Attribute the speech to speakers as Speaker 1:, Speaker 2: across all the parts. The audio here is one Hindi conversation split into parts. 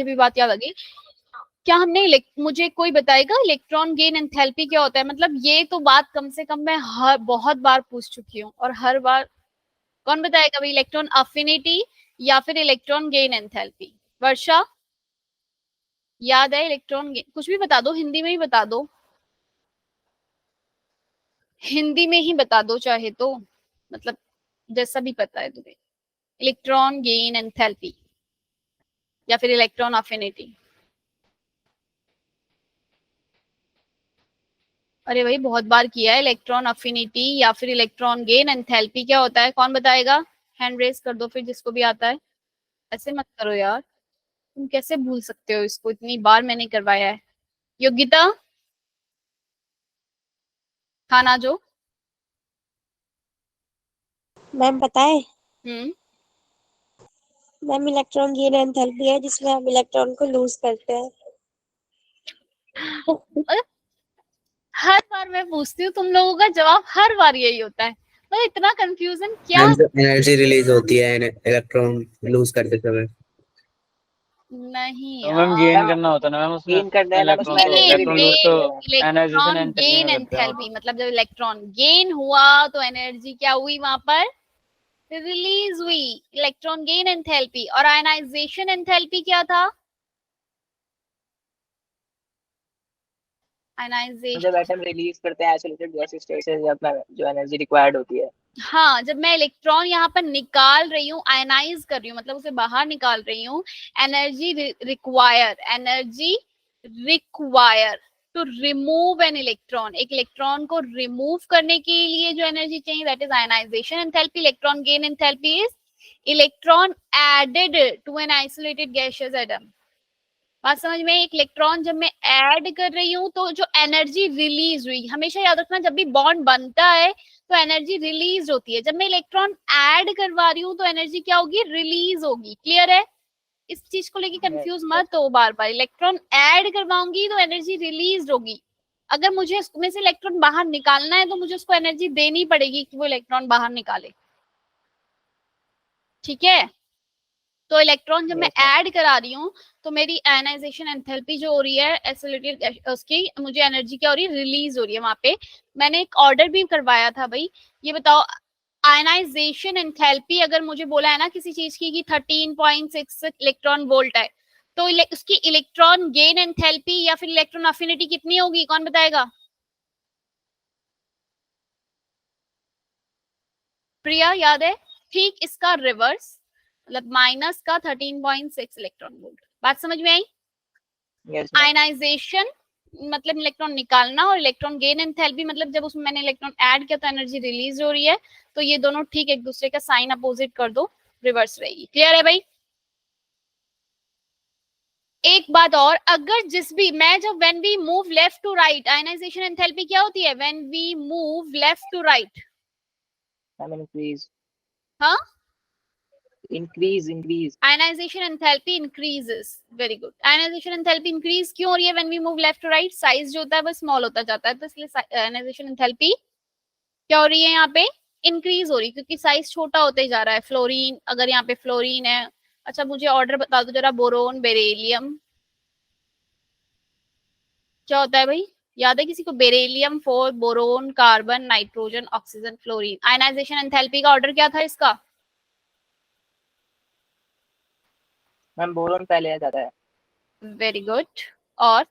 Speaker 1: भी बात याद आ गई। क्या हमने मुझे कोई बताएगा इलेक्ट्रॉन गेन एंथैल्पी क्या होता है? मतलब ये तो बात कम से कम मैं बहुत बार पूछ चुकी हूँ, और हर बार कौन बताएगा भाई? इलेक्ट्रॉन अफिनिटी या फिर इलेक्ट्रॉन गेन एंथैल्पी? वर्षा, याद है इलेक्ट्रॉन गेन? कुछ भी बता दो, हिंदी में ही बता दो, हिंदी में ही बता दो चाहे तो, मतलब जैसा भी पता है तुम्हें। इलेक्ट्रॉन गेन एंथैल्पी या फिर इलेक्ट्रॉन अफिनिटी? अरे भाई बहुत बार किया है। इलेक्ट्रॉन अफिनिटी या फिर इलेक्ट्रॉन गेन एंथैल्पी क्या होता है? कौन बताएगा? हैंड रेज कर दो फिर जिसको भी आता है। ऐसे मत करो यार, तुम कैसे भूल सकते हो इसको? इतनी बार मैंने करवाया है। योग्यता, खाना जो।
Speaker 2: मैम बताए?
Speaker 1: हम्म।
Speaker 2: मैम इलेक्ट्रॉन गेन एंथैल्पी है जिसमें हम इलेक्ट्रॉन को लूज करते हैं।
Speaker 1: हर बार मैं पूछती हूँ, तुम लोगों का जवाब हर बार यही होता है। मतलब इतना कंफ्यूजन क्या?
Speaker 3: एनर्जी रिलीज होती है इलेक्ट्रॉन लूज करते समय।
Speaker 1: नहीं
Speaker 4: तो मैम गेन
Speaker 1: यार,
Speaker 4: करना होता है ना मैम उसमें,
Speaker 5: गेन करना है मैम उसमें,
Speaker 4: इलेक्ट्रॉन तो
Speaker 5: एनर्जी
Speaker 4: इलेक्ट्रॉन लूज तो एनालाइजेशन
Speaker 1: इलेक्ट्रॉन
Speaker 4: एंथैल्पी
Speaker 1: गेन
Speaker 4: में करते हैं हम।
Speaker 1: एंथैल्पी मतलब जब इलेक्ट्रॉन गेन हुआ तो एनर्जी क्या हुई वहां पर? रिलीज हुई। Electron gain enthalpy. और आयनाइजेशन एंथैल्पी क्या था?
Speaker 5: जब
Speaker 1: आयनाइजेशन,
Speaker 5: एटम रिलीज करते हैं आइसोलेटेड गैस स्टेट से जब जो एनर्जी रिक्वायर्ड होती है।
Speaker 1: हाँ, जब मैं इलेक्ट्रॉन यहाँ पर निकाल रही हूँ, आयनाइज कर रही हूँ, मतलब उसे बाहर निकाल रही हूँ, energy require to remove an electron. एक इलेक्ट्रॉन को रिमूव करने के लिए जो एनर्जी चाहिए, that is ionisation enthalpy. Electron gain enthalpy is electron added to an isolated gaseous atom. बात समझ में? एक इलेक्ट्रॉन जब मैं ऐड कर रही हूँ तो जो एनर्जी रिलीज हुई, हमेशा याद रखना जब भी बॉन्ड बनता है तो एनर्जी रिलीज होती है। जब मैं इलेक्ट्रॉन ऐड करवा रही हूँ तो एनर्जी क्या होगी? रिलीज होगी। क्लियर है? इस चीज को लेके कंफ्यूज मत हो बार बार। इलेक्ट्रॉन ऐड करवाऊंगी तो एनर्जी रिलीज होगी। अगर मुझे उसमें से इलेक्ट्रॉन बाहर निकालना है तो मुझे उसको एनर्जी देनी पड़ेगी कि वो इलेक्ट्रॉन बाहर निकाले। ठीक है? तो इलेक्ट्रॉन जब मैं ऐड करा रही हूँ तो मेरी आयनाइजेशन एंथैल्पी जो हो रही है एसिलेटेड उसकी, मुझे एनर्जी क्या हो रही है? रिलीज हो रही है। वहां पे मैंने एक ऑर्डर भी करवाया था भाई। ये बताओ, आयनाइजेशन एंथैल्पी अगर मुझे बोला है ना किसी चीज की कि 13.6 इलेक्ट्रॉन वोल्ट है, तो उसकी इलेक्ट्रॉन गेन एंथैल्पी या फिर इलेक्ट्रॉन अफिनिटी कितनी होगी? कौन बताएगा? प्रिया याद है? ठीक इसका रिवर्स, मतलब माइनस का 13.6 इलेक्ट्रॉन वोल्ट। बात समझ में आई?
Speaker 5: Yes ma'am.
Speaker 1: आयनाइजेशन मतलब इलेक्ट्रॉन निकालना, और इलेक्ट्रॉन गेन एंथैल्पी मतलब जब उसमें मैंने इलेक्ट्रॉन ऐड किया तो एनर्जी रिलीज हो रही है। तो ये दोनों ठीक एक दूसरे का साइन अपोजिट कर दो, रिवर्स रहेगी। क्लियर है भाई? एक बात और, अगर जिस भी मैं जब when we move left to right, ionisation enthalpy क्या होती है when we move left to right?
Speaker 5: Ma'am increase
Speaker 1: हाँ,
Speaker 5: increase.
Speaker 1: Ionisation enthalpy increases. Very good. Ionisation enthalpy increase क्यों हो रही है when we move left to right? Size जो होता है वो स्मॉल होता जाता है, तो इसलिए आयनाइजेशन एंथैल्पी क्या हो रही है यहाँ पे? इंक्रीज हो रही है, क्योंकि साइज छोटा होते जा रहा है। फ्लोरीन, अगर यहाँ पे फ्लोरीन है, अच्छा मुझे ऑर्डर बता दो जरा, बोरोन, बेरिलियम, क्या होता है भाई? याद है किसी को? Beryllium 4, boron, carbon, nitrogen, oxygen, fluorine. Ionisation enthalpy का ऑर्डर क्या था इसका?
Speaker 5: मैम बोरोन पहले आ जाता है,
Speaker 1: वेरी गुड। और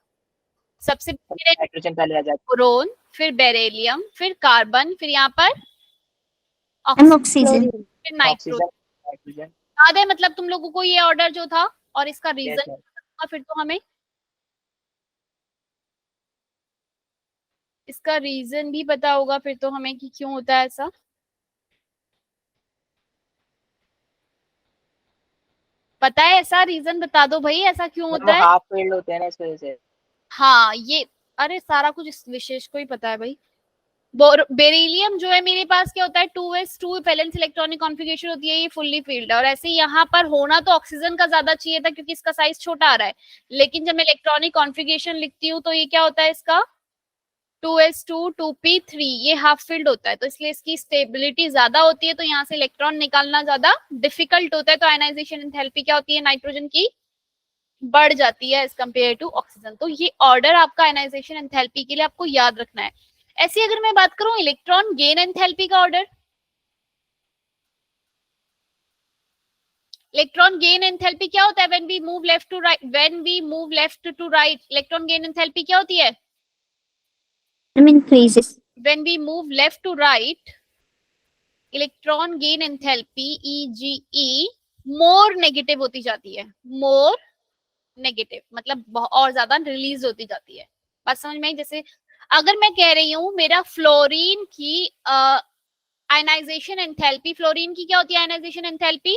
Speaker 1: सबसे
Speaker 5: नाइट्रोजन पहले आ जाता
Speaker 1: बोरोन, फिर बेरिलियम, फिर कार्बन, फिर यहाँ पर
Speaker 2: ऑक्सीजन।
Speaker 1: फिर
Speaker 5: है।
Speaker 1: नाइट्रोजन।
Speaker 5: Oxygen nitrogen.
Speaker 1: याद है मतलब तुम लोगों को ये ऑर्डर जो था? और इसका
Speaker 5: यस
Speaker 1: रीजन
Speaker 5: मैम।
Speaker 1: फिर तो हमें इसका रीजन भी पता होगा फिर तो हमें कि क्यों होता है ऐसा। पता है ऐसा? रीजन बता दो भाई, ऐसा क्यों
Speaker 5: मैम
Speaker 1: होता
Speaker 5: वो
Speaker 1: है?
Speaker 5: हाफ फील्ड होते हैं ना इस वजह से।
Speaker 1: हाँ ये, अरे सारा कुछ इस विशेष को ही पता है भाई। बेरिलियम जो है मेरे पास क्या होता है? 2s2 वैलेंस इलेक्ट्रॉनिक कॉन्फ़िगरेशन होती है, ये फुल्ली फील्ड है। और ऐसे यहाँ पर होना तो ऑक्सीजन का ज्यादा चाहिए था क्योंकि इसका साइज छोटा आ रहा है, लेकिन जब मैं इलेक्ट्रॉनिक कॉन्फ़िगरेशन लिखती हूँ तो ये क्या होता है इसका? 2s2 2p3, ये हाफ फील्ड होता है, तो इसलिए इसकी स्टेबिलिटी ज्यादा होती है, तो यहाँ से इलेक्ट्रॉन निकालना ज्यादा डिफिकल्ट होता है। तो आयनाइजेशन एंथैल्पी क्या होती है नाइट्रोजन की? बढ़ जाती है एज कम्पेयर टू ऑक्सीजन। तो ये ऑर्डर आपका आयनाइजेशन एंथैल्पी के लिए आपको याद रखना है। ऐसी अगर मैं बात करूं इलेक्ट्रॉन गेन एंथैल्पी का ऑर्डर, इलेक्ट्रॉन गेन एंथैल्पी क्या होता है when we move left to right, when we move left to right electron gain enthalpy क्या होती है?
Speaker 2: increases.
Speaker 1: When we move left to right, electron gain enthalpy EGE more negative होती जाती है, मोर नेगेटिव मतलब और ज्यादा रिलीज होती जाती है। बात समझ में आई? जैसे अगर मैं कह रही हूं मेरा फ्लोरीन की आयनाइजेशन एंथैल्पी, फ्लोरीन की क्या होती है आयनाइजेशन एंथैल्पी?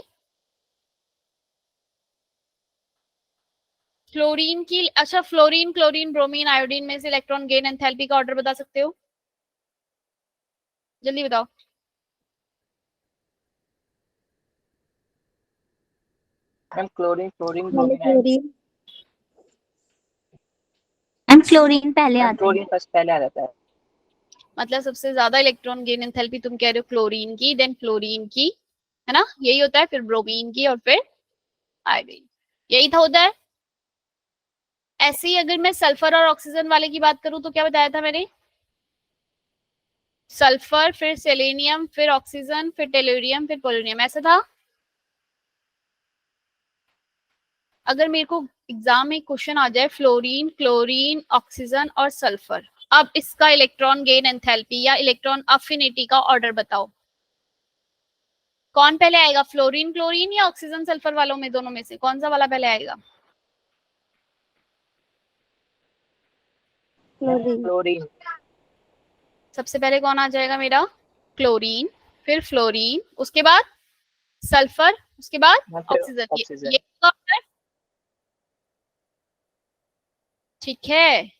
Speaker 1: फ्लोरीन की, अच्छा फ्लोरीन, क्लोरीन, ब्रोमीन, आयोडीन में से इलेक्ट्रॉन गेन एंथैल्पी का ऑर्डर बता सकते हो? जल्दी बताओ।
Speaker 5: मैम क्लोरीन, फ्लोरीन,
Speaker 2: पहले
Speaker 5: ब्रोमीन,
Speaker 2: क्लोरीन एंड फ्लोरीन पहले आते हैं।
Speaker 5: क्लोरीन फर्स्ट पहले आ जाता है।
Speaker 1: मतलब सबसे ज्यादा इलेक्ट्रॉन गेन एंथैल्पी तुम कह रहे हो क्लोरीन की, देन फ्लोरीन की, है ना, यही होता है, फिर ब्रोमीन की और फिर आयोडीन, यही था होता है। ऐसे ही अगर मैं सल्फर और ऑक्सीजन वाले की बात करूं तो क्या बताया था मैंने? सल्फर, फिर सेलेनियम, फिर ऑक्सीजन, फिर टेलुरियम, फिर पोलोनियम, ऐसा था। अगर मेरे को एग्जाम में क्वेश्चन आ जाए फ्लोरीन, क्लोरीन, ऑक्सीजन और सल्फर, अब इसका इलेक्ट्रॉन गेन एंथैल्पी या इलेक्ट्रॉन अफिनिटी का ऑर्डर बताओ, कौन पहले आएगा? फ्लोरीन, क्लोरीन या ऑक्सीजन सल्फर वालों में, दोनों में से कौन सा वाला पहले आएगा?
Speaker 2: क्लोरीन।
Speaker 5: क्लोरीन,
Speaker 1: सबसे पहले कौन आ जाएगा मेरा? क्लोरीन, फिर फ्लोरीन, उसके बाद सल्फर, उसके बाद
Speaker 5: फिर
Speaker 1: ऑक्सीजन।
Speaker 5: ऑक्सीजन।
Speaker 1: ये ऑर्डर ठीक है?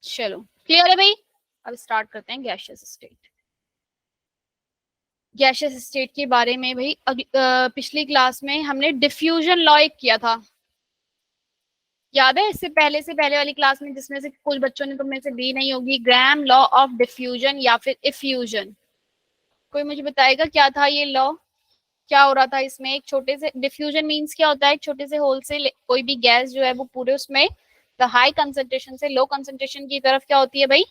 Speaker 1: चलो क्लियर है भाई? अब स्टार्ट करते हैं गैसियस स्टेट। गैसियस स्टेट के बारे में भाई पिछली क्लास में हमने डिफ्यूजन लॉ एक किया था, याद है? इससे पहले से पहले वाली क्लास में, जिसमें से कुछ बच्चों ने तुम में से दी नहीं होगी, ग्राम लॉ ऑफ डिफ्यूजन या फिर इफ्यूजन। कोई मुझे बताएगा क्या था ये लॉ? क्या हो रहा था इसमें? एक छोटे से, डिफ्यूजन मींस क्या होता है? एक छोटे से होल से कोई भी गैस जो है वो पूरे उसमें द हाई कंसंट्रेशन से लो कंसंट्रेशन की तरफ क्या होती है भाई?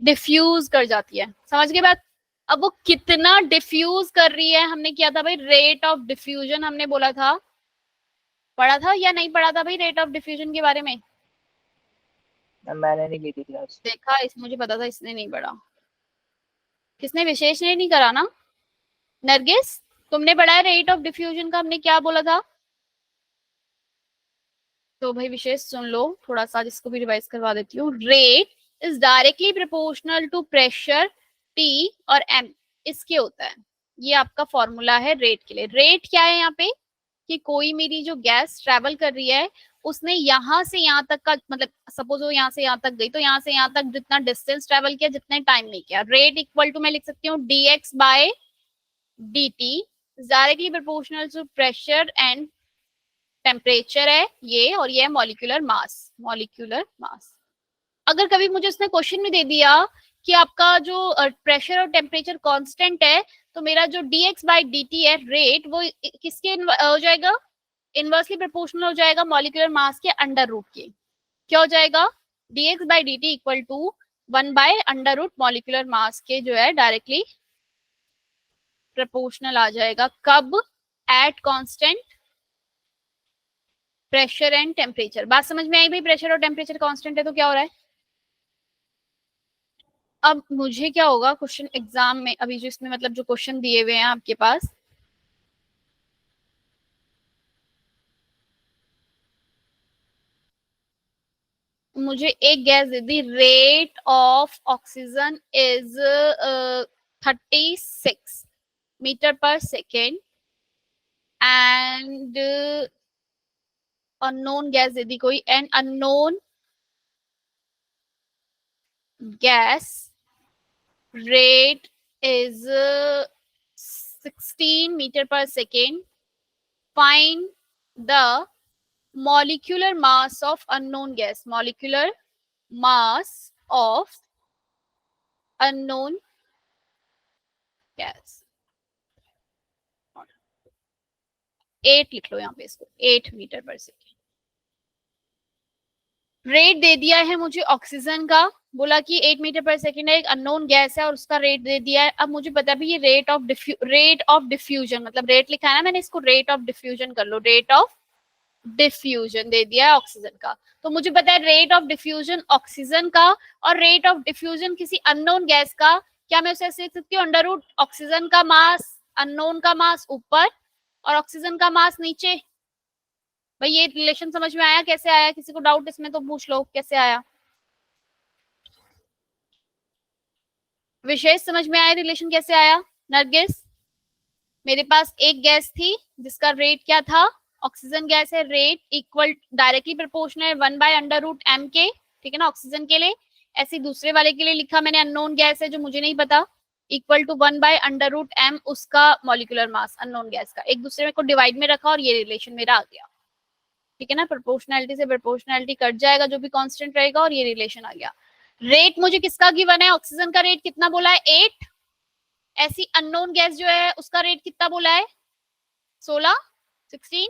Speaker 1: डिफ्यूज कर जाती है। समझ गए बात? अब वो कितना डिफ्यूज कर रही है, हमने किया था भाई रेट ऑफ डिफ्यूजन, हमने बोला था, पढ़ा था या नहीं पढ़ा था भाई रेट ऑफ डिफ्यूजन के बारे में?
Speaker 5: मैंने नहीं ली थी क्लास।
Speaker 1: देखा, इस मुझे पता था, इसने नहीं पढ़ा। किसने? विशेष ने नहीं करा ना? नरगिस तुमने पढ़ा है रेट ऑफ डिफ्यूजन का, हमने क्या बोला था? तो भाई विशेष सुन लो थोड़ा सा, जिसको भी रिवाइज करवा देती हूँ। Rate is directly proportional to pressure T और M, इसके होता है। ये आपका फॉर्मूला है रेट के लिए। रेट क्या है यहाँ पे? कि कोई मेरी जो गैस ट्रेवल कर रही है उसने यहाँ से यहाँ तक का, मतलब सपोज वो यहाँ से यहाँ तक गई, तो यहाँ से यहाँ तक जितना डिस्टेंस ट्रेवल किया, जितने टाइम में किया, रेट इक्वल टू मैं लिख सकती हूँ dx by dt directly proportional to pressure and temperature है ये, और ये है मॉलिक्यूलर मास, मॉलिक्यूलर मास। अगर कभी मुझे उसने क्वेश्चन में दे दिया कि आपका जो प्रेशर और टेम्परेचर कांस्टेंट है, तो मेरा जो dx बाय dt है रेट, वो किसके हो जाएगा? इनवर्सली प्रोपोर्शनल हो जाएगा मॉलिक्यूलर मास के अंडर रूट के। क्या हो जाएगा? dx by dt equal to 1 by under root molecular mass के जो है डायरेक्टली प्रोपोर्शनल आ जाएगा। कब? At constant pressure and temperature. बात समझ में आई भाई? प्रेशर और टेम्परेचर कांस्टेंट है तो क्या हो रहा है? अब मुझे क्या होगा क्वेश्चन एग्जाम में, अभी जो इसमें मतलब जो क्वेश्चन दिए हुए हैं आपके पास, मुझे एक गैस दे दी, rate of oxygen is 36 metre per second, and unknown gas दे दी कोई, and unknown gas rate is 16 meter per second. Find the molecular mass of unknown gas. Molecular mass of unknown gas. 8 लिख लो यहाँ पे इसको, 8 मीटर पर सेकेंड। रेट दे दिया है मुझे ऑक्सीजन का, बोला कि 8 मीटर पर सेकेंड है, एक अननोन गैस है और उसका रेट दे दिया है। अब मुझे पता भी ये रेट ऑफ डिफ्यूजन, मतलब रेट लिखा है ना मैंने, इसको रेट ऑफ डिफ्यूजन कर लो, रेट ऑफ डिफ्यूजन दे दिया है ऑक्सीजन का। तो मुझे पता है रेट ऑफ डिफ्यूजन ऑक्सीजन का और रेट ऑफ डिफ्यूजन किसी अननोन गैस का, क्या मैं उसे ऐसे लिख सकती हूँ, अंडर रूट ऑक्सीजन का मास, अननोन का मास ऊपर और ऑक्सीजन का मास नीचे। भाई ये रिलेशन समझ में आया? कैसे आया? किसी को डाउट इसमें तो पूछ लो कैसे आया। विशेष समझ में आया रिलेशन कैसे आया? नरगिस, मेरे पास एक गैस थी जिसका रेट क्या था, ऑक्सीजन गैस है, rate equal directly proportional 1/√m के, ठीक है ना, ऑक्सीजन के लिए। ऐसे दूसरे वाले के लिए लिखा मैंने, अननोन गैस है जो मुझे नहीं पता, इक्वल टू 1/√m उसका मॉलिक्यूलर मास, अननोन गैस का, एक दूसरे को डिवाइड में रखा और ये रिलेशन मेरा आ गया, ठीक है ना। प्रोपोर्शनैलिटी से प्रोपोर्शनैलिटी कट जाएगा, जो भी कांस्टेंट रहेगा, और ये रिलेशन आ गया। रेट मुझे किसका गिवन है, ऑक्सीजन का रेट कितना बोला है, 8। ऐसी अननोन गैस जो है उसका रेट कितना बोला है, 16, 16,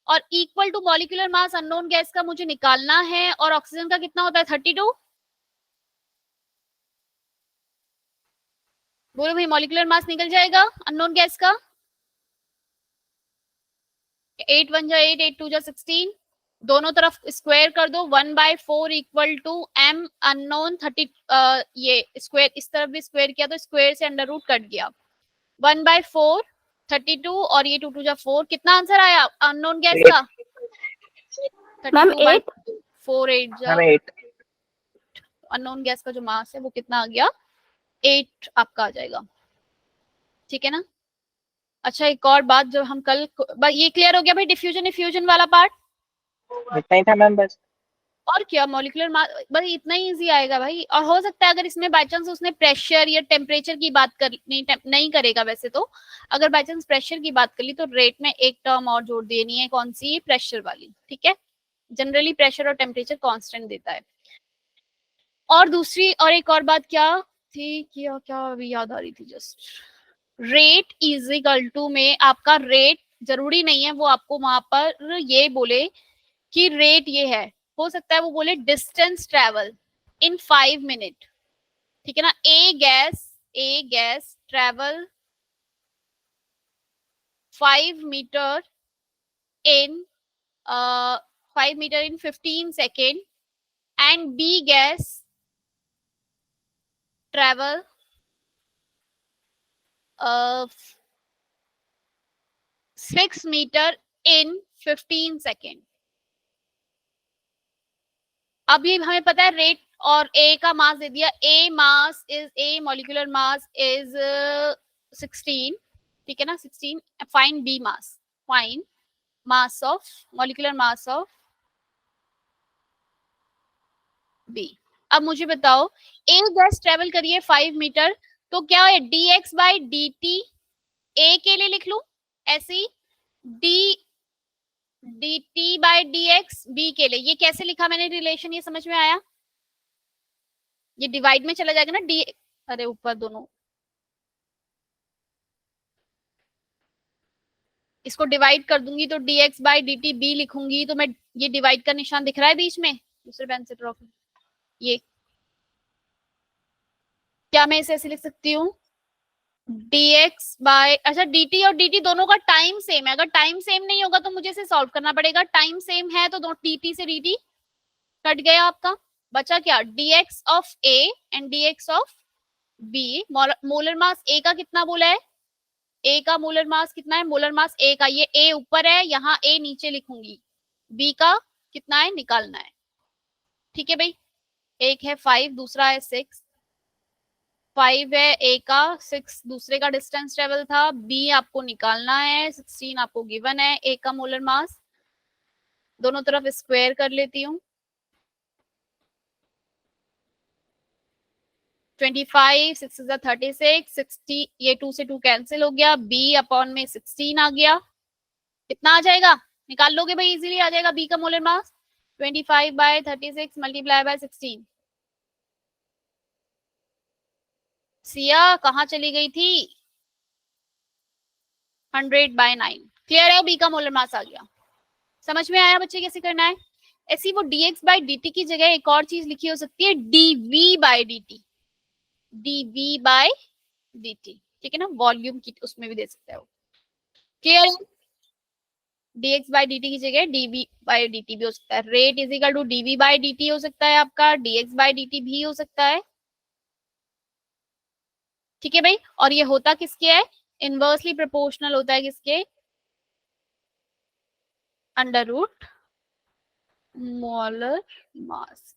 Speaker 1: और equal to molecular mass unknown gas का मुझे निकालना है, और ऑक्सीजन का कितना होता है, 32। बोलो भाई, मॉलिक्यूलर मास निकल जाएगा अननोन गैस का, 8 1 जा 8, 8 2 जा 16, दोनों तरफ स्क्वायर कर दो, 1/4 इक्वल टू m अननोन 30, ये स्क्वायर इस तरफ भी स्क्वायर किया तो स्क्वायर से अंडर रूट कट गया, 1/4 32 और ये 2 2 जा 4, कितना आंसर आया अननोन गैस का,
Speaker 2: मैम 8,
Speaker 1: 4 8 जा,
Speaker 5: 8।
Speaker 1: अननोन गैस का जो मास है वो कितना आ गया, 8 आपका आ जाएगा, ठीक है ना। अच्छा एक और बात, जो हम कल, ये क्लियर हो गया भाई, डिफ्यूजन इफ्यूजन वाला पार्ट,
Speaker 5: इतना ही था मैम बस।
Speaker 1: और क्या, मॉलिक्यूलर मास बस इतना ही इजी आएगा भाई। और हो सकता है अगर इसमें बाय चांस उसने प्रेशर या टेम्परेचर की बात कर नहीं करेगा वैसे तो, अगर बाय चांस प्रेशर की बात कर ली तो रेट में एक टर्म और जोड़ देनी है, कौन सी, प्रेशर वाली, ठीक है। जनरली प्रेशर और टेम्परेचर कांस्टेंट देता है। और दूसरी और एक और बात क्या थी, क्या क्या अभी याद आ रही थी just, rate is equal to में आपका रेट जरूरी नहीं है वो आपको वहां पर ये बोले कि रेट ये है, हो सकता है वो बोले डिस्टेंस ट्रेवल इन 5 मिनट, ठीक है ना। A gas travel 5 metre in 5 metre in 15 second, and B gas travel 6 metre in 15 second. अभी हमें पता है रेट और ए का मास दे दिया, ए मॉलिक्यूलर मास इज 16, ठीक है ना, 16, find B mass, find mass of, molecular mass of B. अब मुझे बताओ, ए गैस ट्रेवल करिए 5 मीटर, तो क्या है, dx/dt, ए के लिए लिख लू ऐसी, dt/dx बी के लिए, ये कैसे लिखा मैंने रिलेशन, ये समझ में आया, ये डिवाइड में चला जाएगा ना, डी, अरे ऊपर दोनों, इसको डिवाइड कर दूंगी तो dx/dt b लिखूंगी, तो मैं, ये डिवाइड का निशान दिख रहा है बीच में, दूसरे पेन से ड्रॉ, ये क्या मैं इसे ऐसे लिख सकती हूँ, dx/, अच्छा dt और dt दोनों का टाइम सेम है, अगर टाइम सेम नहीं होगा तो मुझे इसे सॉल्व करना पड़ेगा, टाइम सेम है तो dt से dt कट गया आपका, बचा क्या, dx of a and dx of b। Molar mass a का कितना बोला है, a का मोलर मास कितना है, मोलर मास a का, ये a ऊपर है, यहाँ a नीचे लिखूंगी, b का कितना है निकालना है, ठीक है भाई। एक है 5, दूसरा है 6, 5 है ए का, 6 दूसरे का डिस्टेंस ट्रेवल था, बी आपको निकालना है, 16 आपको गिवन है, ए का मोलर मास, दोनों तरफ स्क्वायर कर लेती हूँ, 25, 6 is 36, 60, ये 2 से 2 कैंसिल हो गया, बी अपॉन में 16 आ गया, कितना आ जाएगा, निकाल लोगे भाई, इजीली आ जाएगा, बी का molar mass 25/36 multiply by 16। Siya कहाँ चली गई थी, 100/9, क्लियर है, बी का मोलर मास आ गया। समझ में आया बच्चे कैसे करना है, ऐसी वो dx by dt की जगह एक और चीज लिखी हो सकती है, dv by dt, dv by dt, ठीक है ना, वॉल्यूम की उसमें भी दे सकते हो। क्लियर है? dx by dt की जगह dv by dt भी हो सकता है, rate is equal to dv by dt हो सकता है आपका, dx by dt भी हो सकता है, ठीक है भाई। और ये होता किसके है, इनवर्सली प्रोपोर्शनल होता है किसके, under root molar mass.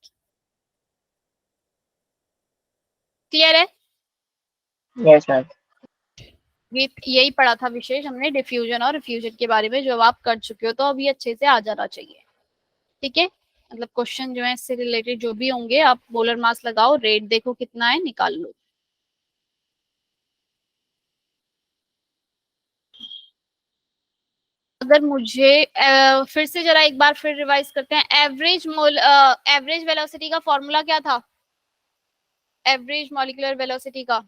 Speaker 1: Clear है?
Speaker 5: Yes ma'am.
Speaker 1: यही पढ़ा था विशेष हमने डिफ्यूजन और रिफ्यूजन के बारे में, जो आप कर चुके हो, तो अभी अच्छे से आ जाना चाहिए, ठीक है। मतलब क्वेश्चन जो है इससे रिलेटेड जो भी होंगे, आप मोलर मास लगाओ, रेट देखो कितना है, निकाल लो। अगर मुझे फिर से जरा एक बार फिर रिवाइज करते हैं, एवरेज वेलोसिटी का फॉर्मूला क्या था, एवरेज मॉलिक्यूलर वेलोसिटी का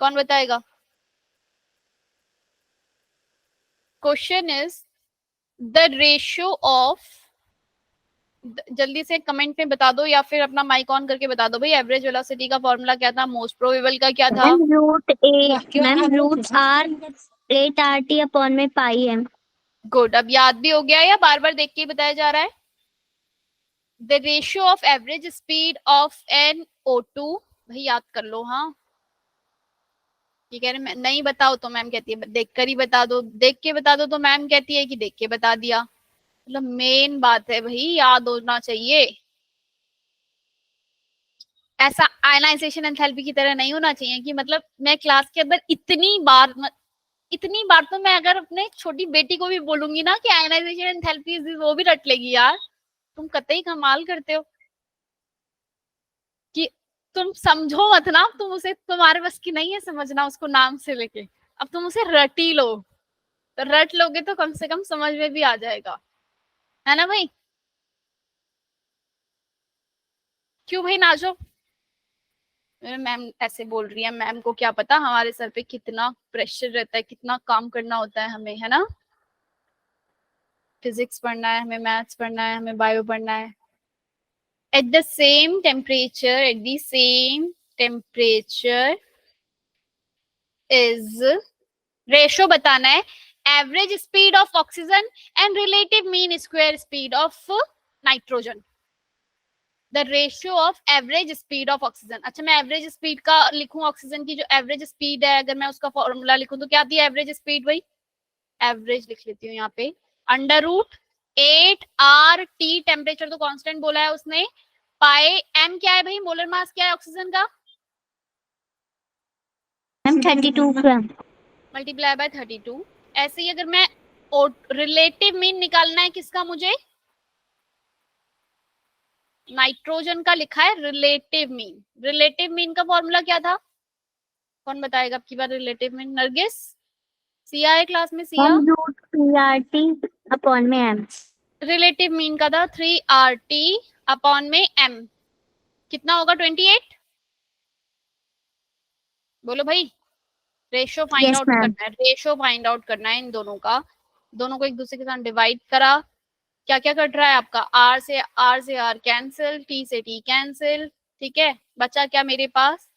Speaker 1: कौन बताएगा? Question is the ratio of, जल्दी से कमेंट में बता दो या फिर अपना माइक ऑन करके बता दो भाई, एवरेज वेलोसिटी का फॉर्मूला क्या था, मोस्ट प्रोबेबल का क्या था?
Speaker 6: Ma'am root A, ma'am root R rate R T upon में पाई एम।
Speaker 1: गुड, अब याद भी हो गया या बार बार देख के ही बताया जा रहा है? The ratio of average speed of N O2, भाई याद कर लो। हाँ, ये कह रहे नहीं बताओ तो मैम कहती है देख कर ही बता दो, देख के बता दो तो मैम कहती है कि देख के बता दिया। मतलब मेन बात है भाई, याद होना चाहिए। ऐसा आयनाइजेशन एंथैल्पी की तरह नहीं होना चाहिए कि मतलब मैं क्लास के अंदर इतनी बार तो मैं अगर अपने छोटी बेटी को भी बोलूंगी ना कि आयनाइजेशन एंथैल्पी, वो भी रट लेगी यार। तुम कतई कमाल करते हो कि तुम समझो मत ना, तुम उसे, तुम्हारे बस की नहीं है समझना उसको नाम से लेके, अब तुम उसे रट ही लो, तो रट लोगे तो कम से कम समझ में भी आ जाएगा, है ना भाई? क्यों भाई नाजो, मैम ऐसे बोल रही है, मैम को क्या पता हमारे सर पे कितना प्रेशर रहता है, कितना काम करना होता है हमें, है ना। फिजिक्स पढ़ना है हमें, मैथ्स पढ़ना है हमें, बायो पढ़ना है। at the same temperature is, ratio बताना है, average speed of oxygen and relative mean square speed of nitrogen, the ratio of average speed of oxygen. अच्छा, मैं एवरेज स्पीड का लिखूं, ऑक्सीजन की जो एवरेज स्पीड है अगर मैं उसका फॉर्मूला लिखूं तो क्या आती है एवरेज स्पीड? भाई एवरेज लिख लेती हूँ यहाँ पे, अंडर रूट 8RT, टेम्परेचर तो कांस्टेंट बोला है उसने, पाई एम क्या है भाई, मोलर मास क्या है ऑक्सीजन का,
Speaker 6: मैम 32 ग्राम।
Speaker 1: Multiply by 32। ऐसे ही अगर मैं रिलेटिव मीन निकालना है किसका मुझे, नाइट्रोजन का लिखा है रिलेटिव मीन, रिलेटिव मीन का फॉर्मूला क्या था, कौन बताएगा अब की बार रिलेटिव मीन? नरगिस, सिया है क्लास में? Siya,
Speaker 6: ma'am root P R T upon में एम।
Speaker 1: रिलेटिव मीन का था 3RT अपॉन में m, कितना होगा 28? बोलो भाई, ratio find
Speaker 6: Yes,
Speaker 1: out
Speaker 6: ma'am.
Speaker 1: करना है, रेशो फाइंड आउट करना है इन दोनों का, दोनों को एक दूसरे के साथ डिवाइड करा, क्या क्या कट रहा है आपका, R से R कैंसिल, T से T कैंसिल, ठीक है, बचा क्या मेरे पास,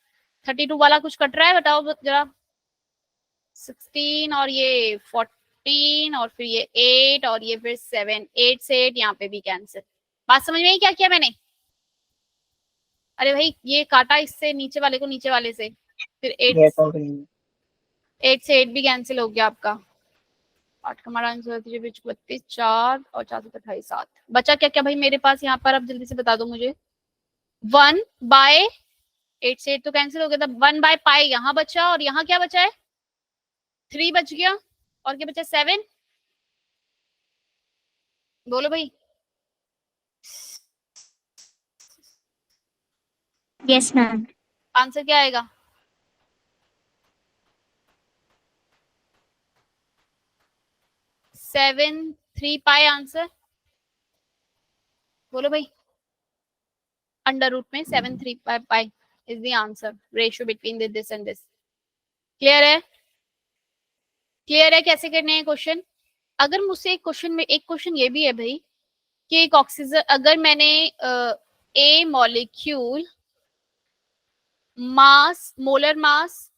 Speaker 1: 32 वाला कुछ कट रहा है बताओ जरा, 16 और ये 14 और फिर ये 8 और ये फिर 7, 8 से 8 यहाँ पे भी कैंसिल। बात समझ में आई क्या किया मैंने? अरे भाई ये काटा इससे नीचे वाले को नीचे वाले से, फिर 8 से 8 भी कैंसिल हो गया आपका, 8 का हमारा आंसर 32, 4 और 4 से 28, 7, बचा क्या क्या भाई मेरे पास यहाँ पर, अब जल्दी से बता दो मुझे, 1 बाय 8 से 8 तो कैंसिल हो गया था, 1 बाय पाई यहाँ बचा, और यहाँ क्या बचा है 3 बच गया, और क्या बचा 7, बोलो भाई।
Speaker 6: Yes, ma'am.
Speaker 1: आंसर क्या आएगा? 7 3 पाई आंसर, बोलो भाई, अंडर रूट में 7 3 pi is the answer, ratio between this and this. Clear है? क्लियर है कैसे करने हैं क्वेश्चन? अगर मुझसे एक क्वेश्चन में एक क्वेश्चन ये भी है भाई कि एक ऑक्सीजन, अगर मैंने a molecule mass, molar mass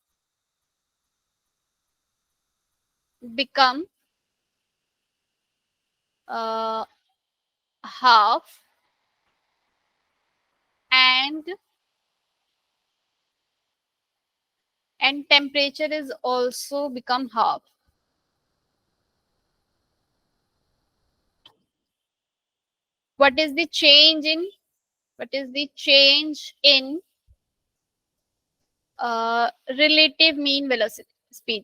Speaker 1: become half and temperature is also become half. What is the change in relative mean velocity speed?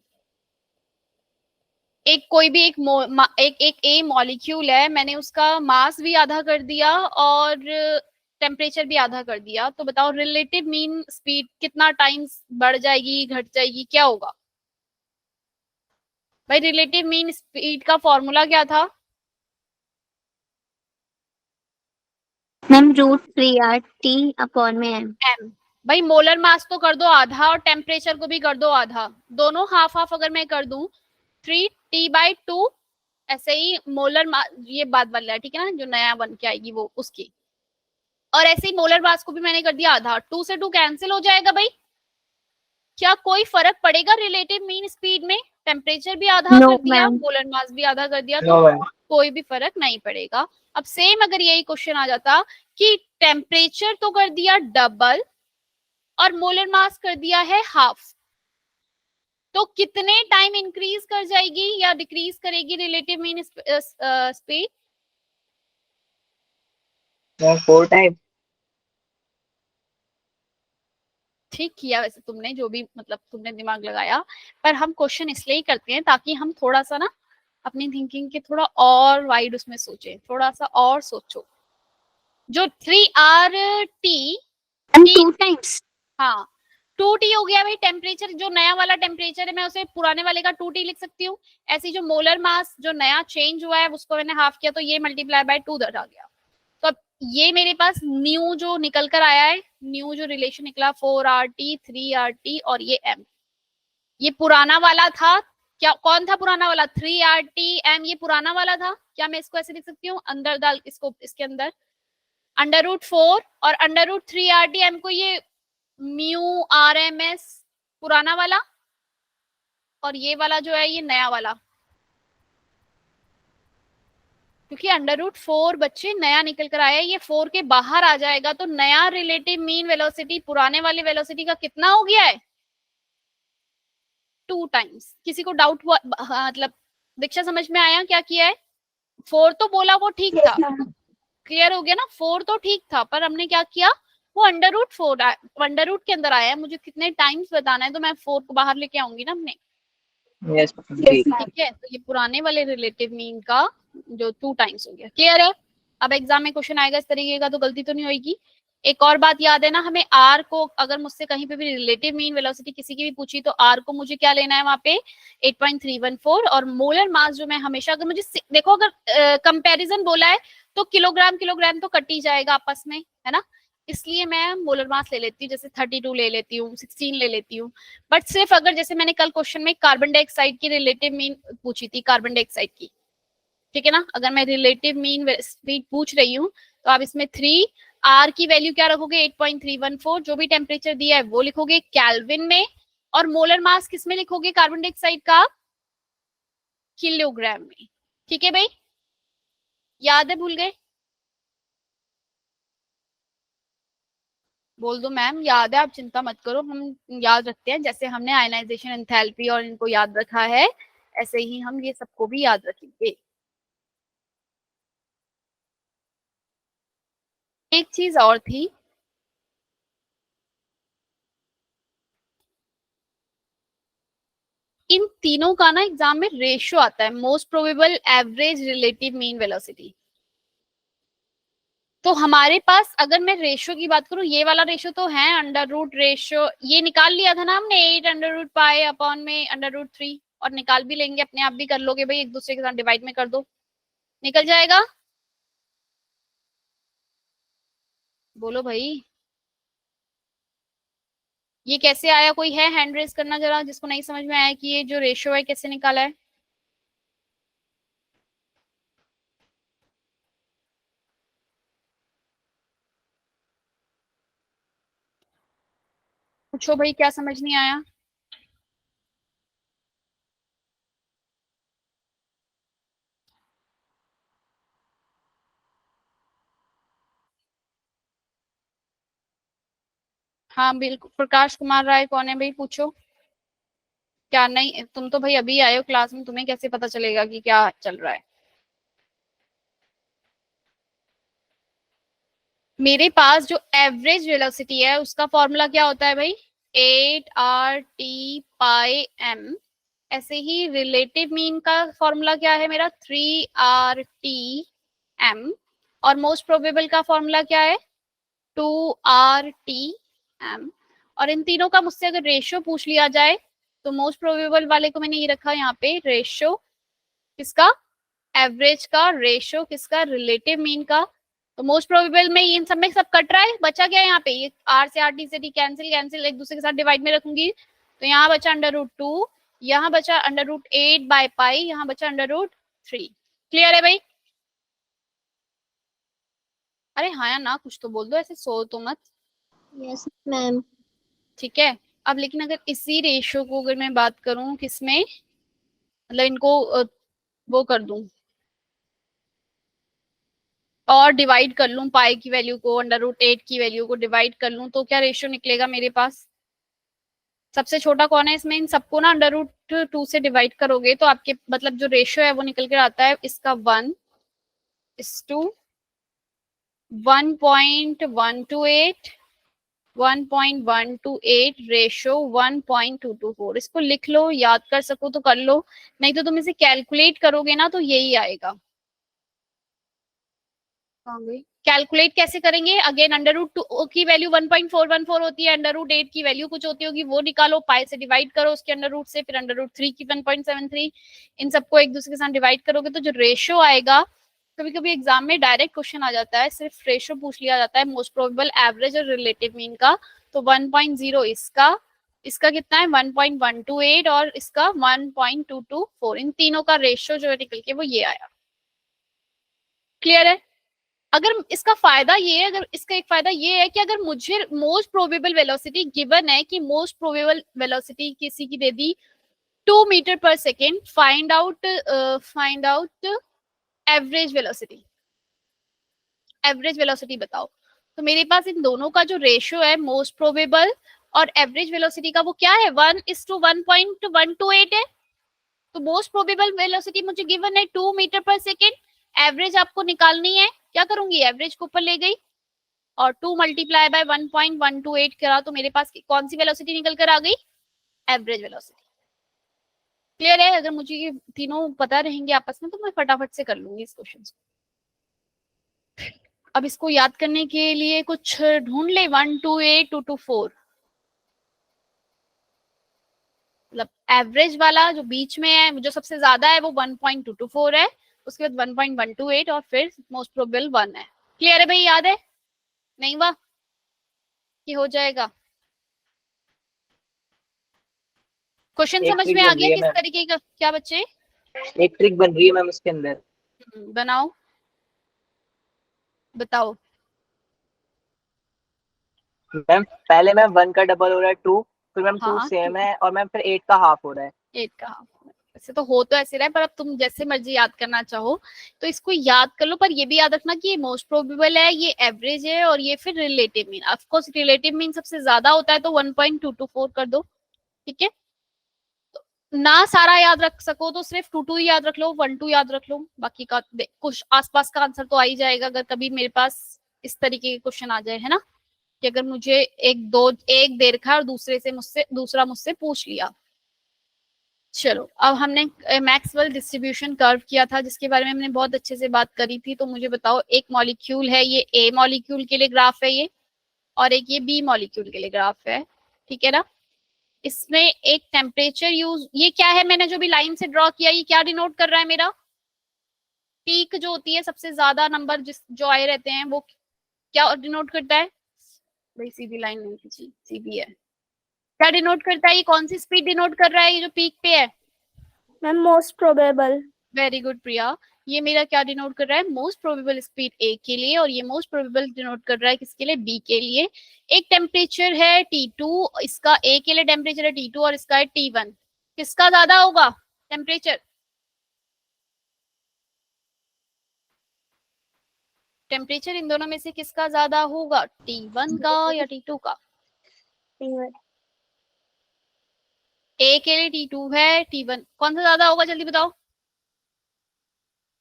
Speaker 1: एक कोई भी एक ए मॉलिक्यूल है, मैंने उसका मास भी आधा कर दिया और टेम्परेचर भी आधा कर दिया, तो बताओ रिलेटिव मीन स्पीड कितना टाइम्स बढ़ जाएगी, घट जाएगी, क्या होगा भाई? रिलेटिव मीन स्पीड का फॉर्मूला क्या था?
Speaker 6: Ma'am √3RT/m।
Speaker 1: एम। भाई मोलर मास तो कर दो आधा और टेम्परेचर को भी कर दो आधा, दोनों हाफ हाफ अगर मैं कर दूं 3T/2, ऐसे ही मोलर मास, ये बात बन रहा है ठीक है ना, जो नया बन के आएगी वो उसकी, और ऐसे ही मोलर मास को भी मैंने कर दिया आधा, 2 से 2 कैंसिल हो जाएगा भाई। क्या कोई फर्क पड़ेगा रिलेटिव मीन स्पीड में? टेम्परेचर भी आधा
Speaker 6: No,
Speaker 1: कर दिया,
Speaker 6: ma'am.
Speaker 1: मोलर मास भी आधा कर दिया,
Speaker 5: नो
Speaker 1: तो
Speaker 5: मैम,
Speaker 1: कोई भी फर्क नहीं पड़ेगा। अब सेम अगर यही क्वेश्चन आ जाता कि टेम्परेचर तो कर दिया डबल और मोलर मास कर दिया है हाफ, तो कितने टाइम इंक्रीज कर जाएगी या डिक्रीज करेगी रिलेटिव मीन स्पीड?
Speaker 5: 4 टाइम।
Speaker 1: ठीक किया वैसे तुमने, जो भी मतलब तुमने दिमाग लगाया, पर हम क्वेश्चन इसलिए ही करते हैं ताकि हम थोड़ा सा ना अपनी थिंकिंग के थोड़ा और वाइड उसमें सोचें, थोड़ा सा और सोचो। जो 3RT,
Speaker 6: मैम 2 टाइम्स।
Speaker 1: हाँ 2T हो गया भाई, टेम्परेचर जो नया वाला टेम्परेचर है मैं उसे पुराने वाले का 2T लिख सकती हूँ। ऐसी जो मोलर मास जो नया चेंज हुआ है उसको मैंने हाफ किया, तो ये मल्टीप्लाई बाय 2 आ गया। तो अब ये मेरे पास न्यू जो निकल कर आया है, न्यू जो रिलेशन निकला 4RT 3RT और ये M, ये पुराना वाला था क्या? कौन था पुराना वाला? 3RT/m, ये पुराना वाला था क्या? मैं इसको ऐसे लिख सकती हूँ, अंदर डाल इसको, इसके अंदर √4 और √3RT/m को ये म्यू RMS पुराना वाला, और ये वाला जो है ये नया वाला, क्योंकि √4 बच्चे नया निकल कर आया है, ये 4 के बाहर आ जाएगा, तो नया रिलेटिव मीन वेलोसिटी पुराने वाले वेलोसिटी का कितना हो गया है? 2 टाइम्स। किसी को डाउट हुआ? मतलब दीक्षा समझ में आया क्या किया है? 4 तो बोला वो ठीक था, क्लियर हो गया ना? 4 तो ठीक था, पर हमने क्या किया, वो √4 अंडर रूट के अंदर आया है, मुझे कितने टाइम्स बताना है, तो मैं 4 को बाहर लेके आऊंगी ना हमने,
Speaker 5: यस ठीक।
Speaker 1: ठीक है? तो ये पुराने वाले रिलेटिव मीन का जो 2 टाइम्स हो गया, क्लियर है? अब एग्जाम में क्वेश्चन आएगा इस तरीके का तो गलती तो नहीं होगी। एक और बात याद है ना, हमें आर को, अगर मुझसे कहीं पे भी रिलेटिव मीन वेलोसिटी किसी की भी पूछी तो आर को मुझे क्या लेना है वहां पे? 8.314, और मोलर मास जो मैं हमेशा, अगर मुझे देखो अगर कंपैरिजन बोला है तो किलोग्राम किलोग्राम तो कट ही जाएगा आपस में, है ना? इसलिए मैं मोलर मास ले लेती हूँ, जैसे 32 ले लेती हूँ, 16 ले लेती हूँ। बट सिर्फ अगर जैसे मैंने कल क्वेश्चन में कार्बन डाइऑक्साइड की रिलेटिव मीन पूछी थी, कार्बन डाइऑक्साइड की, ठीक है ना, अगर मैं रिलेटिव मीन स्पीड पूछ रही हूँ तो आप इसमें 3 आर की वैल्यू क्या रखोगे? 8.314, जो भी टेम्परेचर दिया है वो लिखोगे केल्विन में, और मोलर मास किस में लिखोगे कार्बन डाइऑक्साइड का? किलोग्राम में। ठीक है भाई, याद है? भूल गए? बोल दो मैम याद है, आप चिंता मत करो, हम याद रखते हैं, जैसे हमने आयनाइजेशन एंथैल्पी और इनको याद रखा है ऐसे ही हम ये सबको भी याद रखेंगे। एक चीज और थी, इन तीनों का ना एग्जाम में रेशियो आता है, most probable, average, relative mean velocity. तो हमारे पास अगर मैं रेशियो की बात करूं, ये वाला रेशियो तो है अंडर रूट रेशियो, ये निकाल लिया था ना हमने 8√π/√3, और निकाल भी लेंगे, अपने आप भी कर लोगे भाई, एक दूसरे के साथ डिवाइड में कर दो, निकल जाएगा। बोलो भाई, ये कैसे आया? कोई है हैंड रेज करना जरा, जिसको नहीं समझ में आया कि ये जो रेशियो है कैसे निकाला है? पूछो भाई, क्या समझ नहीं आया? हाँ बिल्कुल, प्रकाश कुमार राय कौन है भाई, पूछो। क्या नहीं, तुम तो भाई अभी आए हो क्लास में, तुम्हें कैसे पता चलेगा कि क्या चल रहा है? मेरे पास जो एवरेज वेलोसिटी है उसका फॉर्मूला क्या होता है भाई? 8RT/m। ऐसे ही रिलेटिव मीन का फॉर्मूला क्या है मेरा? 3RT/m। और मोस्ट प्रोबेबल का फॉर्मूला क्या है? 2RT/m। और इन तीनों का मुझसे अगर रेशियो पूछ लिया जाए तो मोस्ट प्रोबेबल वाले को मैंने ये रखा यहाँ पे, रेशियो किसका? एवरेज का। रेशियो किसका? रिलेटिव मीन का। तो मोस्ट प्रोबेबल में इन सब में सब कट रहा है, बचा क्या है यहाँ पे? ये आर से आर, टी से टी, कैंसिल कैंसिल, एक दूसरे के साथ डिवाइड में रखूंगी तो यहाँ बचा √2, यहाँ बचा √8/पाई, यहाँ बचा √3। क्लियर है भाई? अरे हाँ या ना कुछ तो बोल दो, ऐसे सो तो मत।
Speaker 6: Yes, ma'am.
Speaker 1: ठीक है। अब लेकिन अगर इसी रेशियो को अगर मैं बात करूं किसमें, मतलब इनको वो कर दूं और डिवाइड कर लूं, पाई की वैल्यू को √8 की वैल्यू को डिवाइड कर लूं, तो क्या रेशियो निकलेगा मेरे पास? सबसे छोटा कौन है इसमें? इन सबको ना √2 से डिवाइड करोगे तो आपके मतलब जो रेशियो है वो निकल कर आता है इसका 1:1.128, 1.128 रेशियो 1.224। इसको लिख लो, याद कर सको तो कर लो, नहीं तो तुम इसे कैलकुलेट करोगे ना तो यही आएगा। कैलकुलेट कैसे करेंगे? अगेन √2 की वैल्यू 1.414 होती है, √8 की वैल्यू कुछ होती होगी, वो निकालो, पाई से डिवाइड करो उसके √√ से, फिर √3 की 1.73, इन सबको एक दूसरे के साथ डिवाइड करोगे तो जो रेशियो आएगा, कभी कभी एग्जाम में डायरेक्ट क्वेश्चन आ जाता है, सिर्फ रेशियो पूछ लिया जाता है मोस्ट प्रोबेबल, एवरेज और रिलेटिव मीन का, तो 1.0 इसका, इसका कितना है 1.128 और इसका 1.224, इन तीनों का रेशियो जो है निकल के वो ये आया। क्लियर है? अगर इसका फायदा ये है, अगर इसका एक फायदा ये है कि अगर मुझे मोस्ट प्रोबेबल वेलोसिटी गिवन है कि मोस्ट प्रोबेबल वेलोसिटी किसी की दे दी 2 metre per second, find out average velocity, average velocity बताओ, तो मेरे पास इन दोनों का जो रेशियो है मोस्ट प्रोबेबल और एवरेज वेलोसिटी का वो क्या है? 1:1.128 है। तो मोस्ट प्रोबेबल वेलोसिटी मुझे गिवन है 2 मीटर पर सेकेंड, एवरेज आपको निकालनी है, क्या करूंगी? एवरेज को ऊपर ले गई और 2 मल्टीप्लाई बाय 1.128 करा तो मेरे पास कौन सी वेलोसिटी निकल कर आ गई? Average velocity. क्लियर है? अगर मुझे ये तीनों पता रहेंगे आपस में तो मैं फटाफट से कर लूंगी इस क्वेश्चन को। अब इसको याद करने के लिए कुछ ढूंढ ले, 128 224, मतलब एवरेज वाला जो बीच में है, जो सबसे ज्यादा है वो 1.224 है, उसके बाद 1.128 और फिर मोस्ट प्रोबेबल 1 है। क्लियर है भाई? याद है? नहीं वाह कि हो जाएगा? क्वेश्चन
Speaker 5: एक
Speaker 1: समझ
Speaker 5: ट्रिक
Speaker 1: में आ
Speaker 5: बन
Speaker 1: गया
Speaker 5: रही है
Speaker 1: किस
Speaker 5: मैम,
Speaker 1: तरीके का? क्या बच्चे?
Speaker 5: एक ट्रिक बन रही है मैम उसके अंदर।
Speaker 1: बनाओ, बताओ।
Speaker 5: मैम पहले मैम 1 का डबल हो रहा है 2, फिर मैम 2
Speaker 1: हाँ
Speaker 5: सेम है और मैम फिर 8 का हाफ हो रहा है।
Speaker 1: 8 का हाफ, वैसे तो हो तो ऐसे रहा है, पर अब तुम जैसे मर्जी याद करना चाहो तो इसको याद कर लो, पर ये भी याद रखना कि ये मोस्ट प्रोबेबल है, ये एवरेज है और ये फिर relative mean. Of course relative mean सबसे ज्यादा होता है तो 1.224 कर दो, ठीक है? ना सारा याद रख सको तो सिर्फ 2 याद रख लो, 1 2 याद रख लो, बाकी का कुछ आसपास का आंसर तो आ ही जाएगा अगर कभी मेरे पास इस तरीके के क्वेश्चन आ जाए, है ना? कि अगर मुझे एक दे रखा है और दूसरा मुझसे पूछ लिया। चलो, अब हमने मैक्सवेल डिस्ट्रीब्यूशन कर्व किया था जिसके बारे में हमने बहुत अच्छे से बात करी थी, तो मुझे बताओ, एक मॉलिक्यूल है, ये ए मॉलिक्यूल के लिए ग्राफ है ये, और एक ये बी मॉलिक्यूल के लिए ग्राफ है, ठीक है ना? इसमें एक टेम्परेचर यूज, ये क्या है मैंने जो भी लाइन से ड्रॉ किया, ये क्या डिनोट कर रहा है मेरा? पीक जो होती है, सबसे ज्यादा नंबर जो आए रहते हैं, वो क्या डिनोट करता है भाई? सीधी लाइन नहीं खींची, सीधी है, क्या डिनोट करता है? ये कौन सी स्पीड डिनोट कर रहा है, ये जो पीक पे है?
Speaker 2: Ma'am most probable.
Speaker 1: Very good Priya. ये मेरा क्या डिनोट कर रहा है? मोस्ट प्रोबेबल स्पीड ए के लिए, और ये मोस्ट प्रोबेबल डिनोट कर रहा है किसके लिए? बी के लिए। एक टेम्परेचर है T2, इसका ए के लिए टेम्परेचर है T2 और इसका है T1। किसका ज्यादा होगा टेम्परेचर? टेम्परेचर इन दोनों में से किसका ज्यादा होगा? T1 का या T2 का? ए के लिए T2 है, T1 कौन सा ज्यादा होगा? जल्दी बताओ।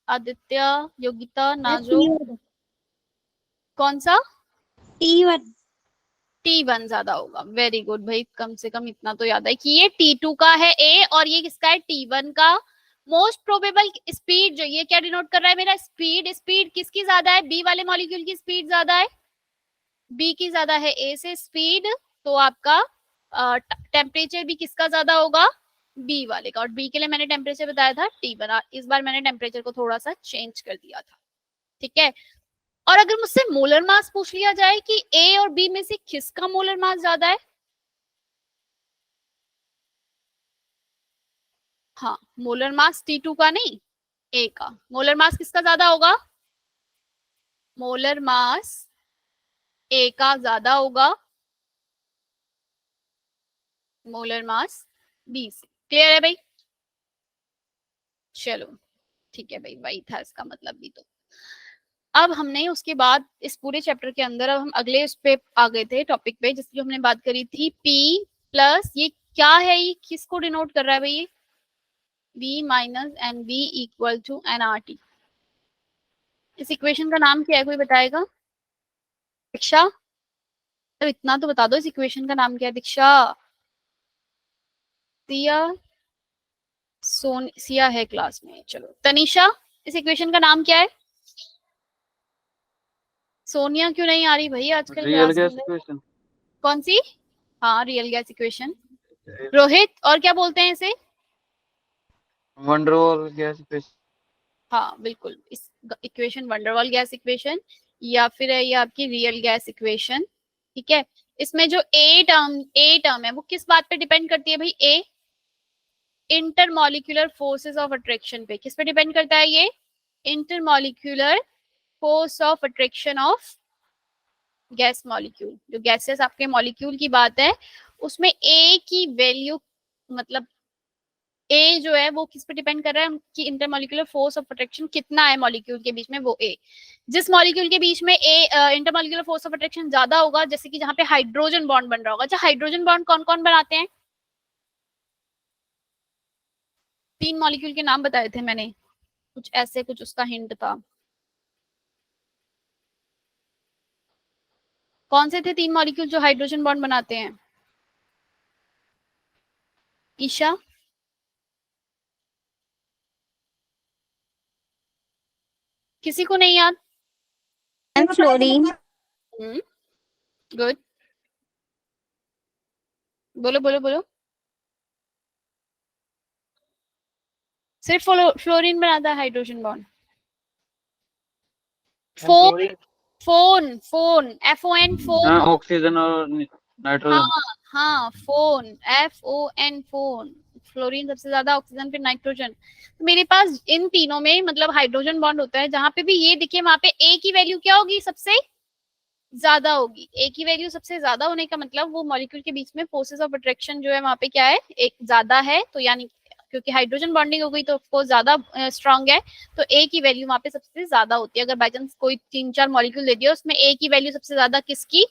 Speaker 1: आदित्य, योगिता, नाजो, कौन सा?
Speaker 2: T1।
Speaker 1: T1 ज्यादा होगा। वेरी गुड भाई, कम से कम इतना तो याद है कि ये T2 का है ए और ये किसका है? T1 का। मोस्ट प्रोबेबल स्पीड जो ये क्या डिनोट कर रहा है मेरा? स्पीड। स्पीड किसकी ज्यादा है? बी वाले मॉलिक्यूल की स्पीड ज्यादा है, बी की ज्यादा है ए से स्पीड, तो आपका टेम्परेचर भी किसका ज्यादा होगा? बी वाले का। और बी के लिए मैंने टेम्परेचर बताया था T1, इस बार मैंने टेम्परेचर को थोड़ा सा चेंज कर दिया था। ठीक है। और अगर मुझसे मोलर मास पूछ लिया जाए कि ए और बी में से किसका मोलर मास ज्यादा है? हाँ, मोलर मास T2 का नहीं, ए का। मोलर मास किसका ज्यादा होगा? मोलर मास ए का ज्यादा होगा, मोलर मास बी से। क्लियर है भाई? चलो ठीक है भाई, वही था इसका मतलब भी। तो अब हमने उसके बाद इस पूरे चैप्टर के अंदर अब हम अगले उस पे आ गए थे, टॉपिक पे, जिसकी जो हमने बात करी थी P प्लस, ये क्या है? ये किसको डिनोट कर रहा है भाई? B minus N B equal to NRT। इस इक्वेशन का नाम क्या है, कोई बताएगा? दीक्षा, तो इतना तो बता दो, इस इक्वेशन का नाम क्या है? दीक्षा, सिया, सिया है क्लास में। चलो तनिषा, इस इक्वेशन का नाम क्या है? सोनिया क्यों नहीं आ रही भाई आजकल
Speaker 4: रियल
Speaker 1: क्लास
Speaker 4: गैस
Speaker 1: में?
Speaker 4: इक्वेशन।
Speaker 1: कौन सी? हाँ, रियल गैस इक्वेशन। रोहित, और क्या बोलते हैं इसे?
Speaker 4: Van der Waals gas equation.
Speaker 1: हाँ बिल्कुल, इस इक्वेशन वंडरवॉल गैस इक्वेशन, या फिर है ये आपकी रियल गैस इक्वेशन। ठीक है। इसमें जो ए टर्म है वो किस बात पे डिपेंड करती है भाई? ए इंटरमॉलिक्यूलर फोर्सेस ऑफ अट्रैक्शन पे। किस पे डिपेंड करता है ये? Intermolecular force of attraction of gas molecule. जो गैसेस आपके मॉलिक्यूल की बात है, उसमें ए की वैल्यू, मतलब ए जो है वो किस पे डिपेंड कर रहा है कि इंटरमॉलिक्यूलर फोर्स ऑफ अट्रैक्शन कितना है मॉलिक्यूल के बीच में, वो ए। जिस मॉलिक्यूल के बीच में ए इंटरमॉलिक्यूलर फोर्स ऑफ अट्रैक्शन ज्यादा होगा, जैसे कि जहां पे हाइड्रोजन बॉन्ड बन रहा होगा। अच्छा, हाइड्रोजन बॉन्ड कौन कौन बनाते हैं? 3 मॉलिक्यूल के नाम बताए थे मैंने, कुछ ऐसे, कुछ उसका हिंट था। कौन से थे 3 मॉलिक्यूल जो हाइड्रोजन बॉन्ड बनाते हैं? ईशा, किसी को नहीं याद?
Speaker 6: फ्लोरीन।
Speaker 1: गुड, बोलो बोलो बोलो। सिर्फ फ्लोरीन बनाता है hydrogen bond. Phone, phone, phone, FON, phone.
Speaker 4: हाँ, ऑक्सीजन और नाइट्रोजन।
Speaker 1: हाँ हाँ, फोन, FON, फोन। फ्लोरीन सबसे ज्यादा, ऑक्सीजन, फिर नाइट्रोजन। तो मेरे पास इन तीनों में मतलब हाइड्रोजन बॉन्ड होता है। जहां पे भी ये दिखे वहां पे ए की वैल्यू क्या होगी? सबसे ज्यादा होगी। ए की वैल्यू सबसे ज्यादा होने का मतलब वो मॉलिक्यूल के बीच में फोर्सेस ऑफ अट्रैक्शन जो है वहां पे क्या है? एक ज्यादा है। तो यानी क्योंकि हाइड्रोजन बॉन्डिंग हो गई तो ऑफकोर्स ज्यादा स्ट्रांग है, तो ए की वैल्यू वहां पे सबसे ज्यादा होती है। अगर बाई चांस कोई 3-4 मॉलिक्यूल दे दिया, उसमें ए की वैल्यू सबसे ज्यादा किसकी,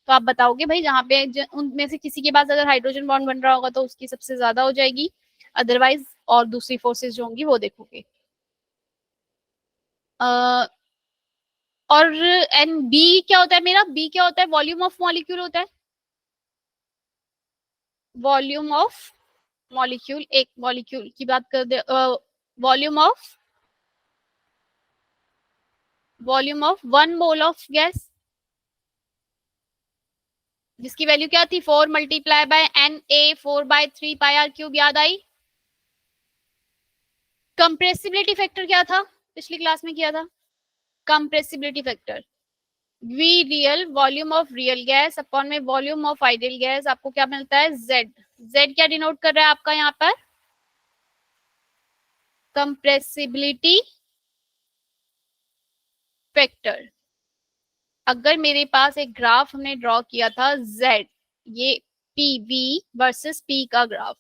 Speaker 1: तो आप बताओगे भाई जहाँ पे उनमें से किसी के पास अगर हाइड्रोजन बॉन्ड बन रहा होगा तो उसकी सबसे ज्यादा हो जाएगी। अदरवाइज और दूसरी फोर्सेस जो होंगी वो देखोगे। और एन बी क्या होता है मेरा? बी क्या होता है? वॉल्यूम ऑफ मॉलिक्यूल होता है। वॉल्यूम ऑफ मॉलिक्यूल, एक मॉलिक्यूल की बात कर दे, volume of 1 mole of gas, जिसकी वैल्यू क्या थी? 4 multiply by Na 4/3 pi R cube. याद आई? कंप्रेसिबिलिटी फैक्टर क्या था? पिछली क्लास में किया था। Compressibility factor V real volume of real gas upon में वॉल्यूम ऑफ आइडियल गैस, आपको क्या मिलता है? Z। Z क्या डिनोट कर रहा है आपका यहाँ पर? Compressibility factor. अगर मेरे पास एक ग्राफ हमने ड्रॉ किया था Z, ये PV वर्सेस P का ग्राफ,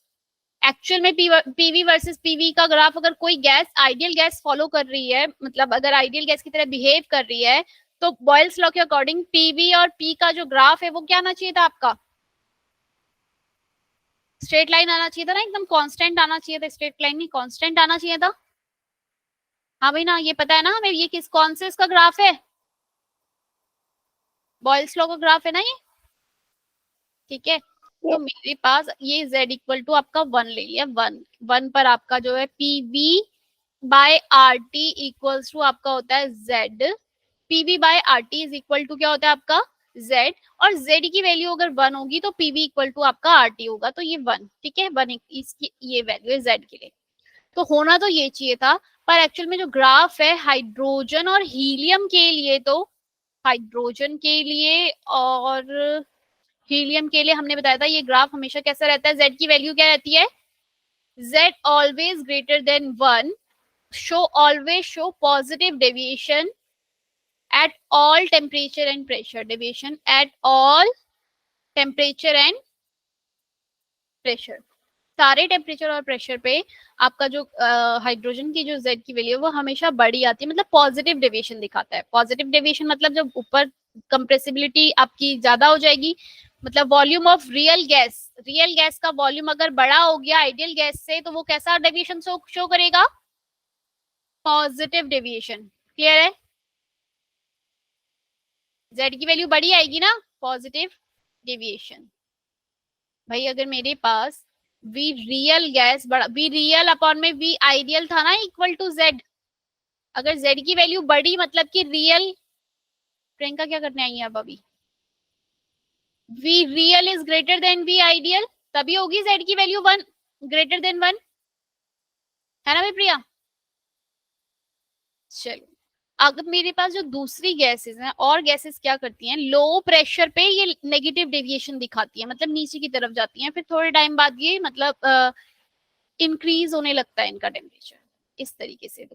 Speaker 1: एक्चुअल में PV वर्सेस PV का ग्राफ, अगर कोई गैस आइडियल गैस फॉलो कर रही है, मतलब अगर आइडियल गैस की तरह बिहेव कर रही है, तो बॉयल्स लॉ के अकॉर्डिंग PV और P का जो ग्राफ है वो क्या आना चाहिए था आपका? स्ट्रेट लाइन आना चाहिए था ना, एकदम कांस्टेंट आना चाहिए था, स्ट्रेट लाइन नहीं कांस्टेंट आना चाहिए था। हाँ भाई ना, ये पता है ना हमें ये किस कौन से इसका ग्राफ है? बॉयल्स लॉ का ग्राफ है ना ये, ठीक है। तो मेरे पास ये Z इक्वल टू आपका 1 ले लिया, 1 पर आपका जो है PV by RT equals to आपका होता है Z। PV by RT is equal to क्या होता है आपका? Z। और Z की वैल्यू अगर 1 होगी तो PV इक्वल टू आपका RT होगा, तो ये 1, ठीक है, 1 इसकी ये वैल्यू है Z के लिए। तो होना तो ये चाहिए था, पर एक्चुअल में जो ग्राफ है हाइड्रोजन और हीलियम के लिए, तो हाइड्रोजन के लिए और हीलियम के लिए हमने बताया था ये ग्राफ हमेशा कैसा रहता है, Z की वैल्यू क्या रहती है? Z always greater than 1, always show positive deviation at all temperature and pressure, deviation at all temperature and pressure। सारे टेम्परेचर और प्रेशर पे आपका जो हाइड्रोजन की जो Z की वैल्यू है वो हमेशा बड़ी आती है, मतलब पॉजिटिव डेविएशन दिखाता है। पॉजिटिव डेविएशन मतलब जब ऊपर कंप्रेसिबिलिटी आपकी ज्यादा हो जाएगी, मतलब वॉल्यूम ऑफ रियल गैस का वॉल्यूम अगर बड़ा हो गया आइडियल गैस से, तो वो कैसा डेविएशन शो करेगा? Positive deviation. क्लियर है? Z की वैल्यू बड़ी आएगी ना, पॉजिटिव डेविएशन। भाई अगर मेरे पास V रियल गैस बड़ा, V रियल अपॉन में V आइडियल था ना इक्वल टू Z, अगर Z की वैल्यू बड़ी मतलब कि रियल, प्रियंका क्या करने आई है अब अभी? V real is greater than V ideal, तभी होगी Z की वैल्यू 1 ग्रेटर देन 1, है ना भाई प्रिया? चलो, अगर मेरे पास जो दूसरी गैसेस हैं, और गैसेस क्या करती हैं, लो प्रेशर पे ये नेगेटिव डेविएशन दिखाती है, मतलब नीचे की तरफ जाती हैं, फिर थोड़े टाइम बाद ये मतलब इंक्रीज होने लगता है इनका टेम्परेचर, इस तरीके से।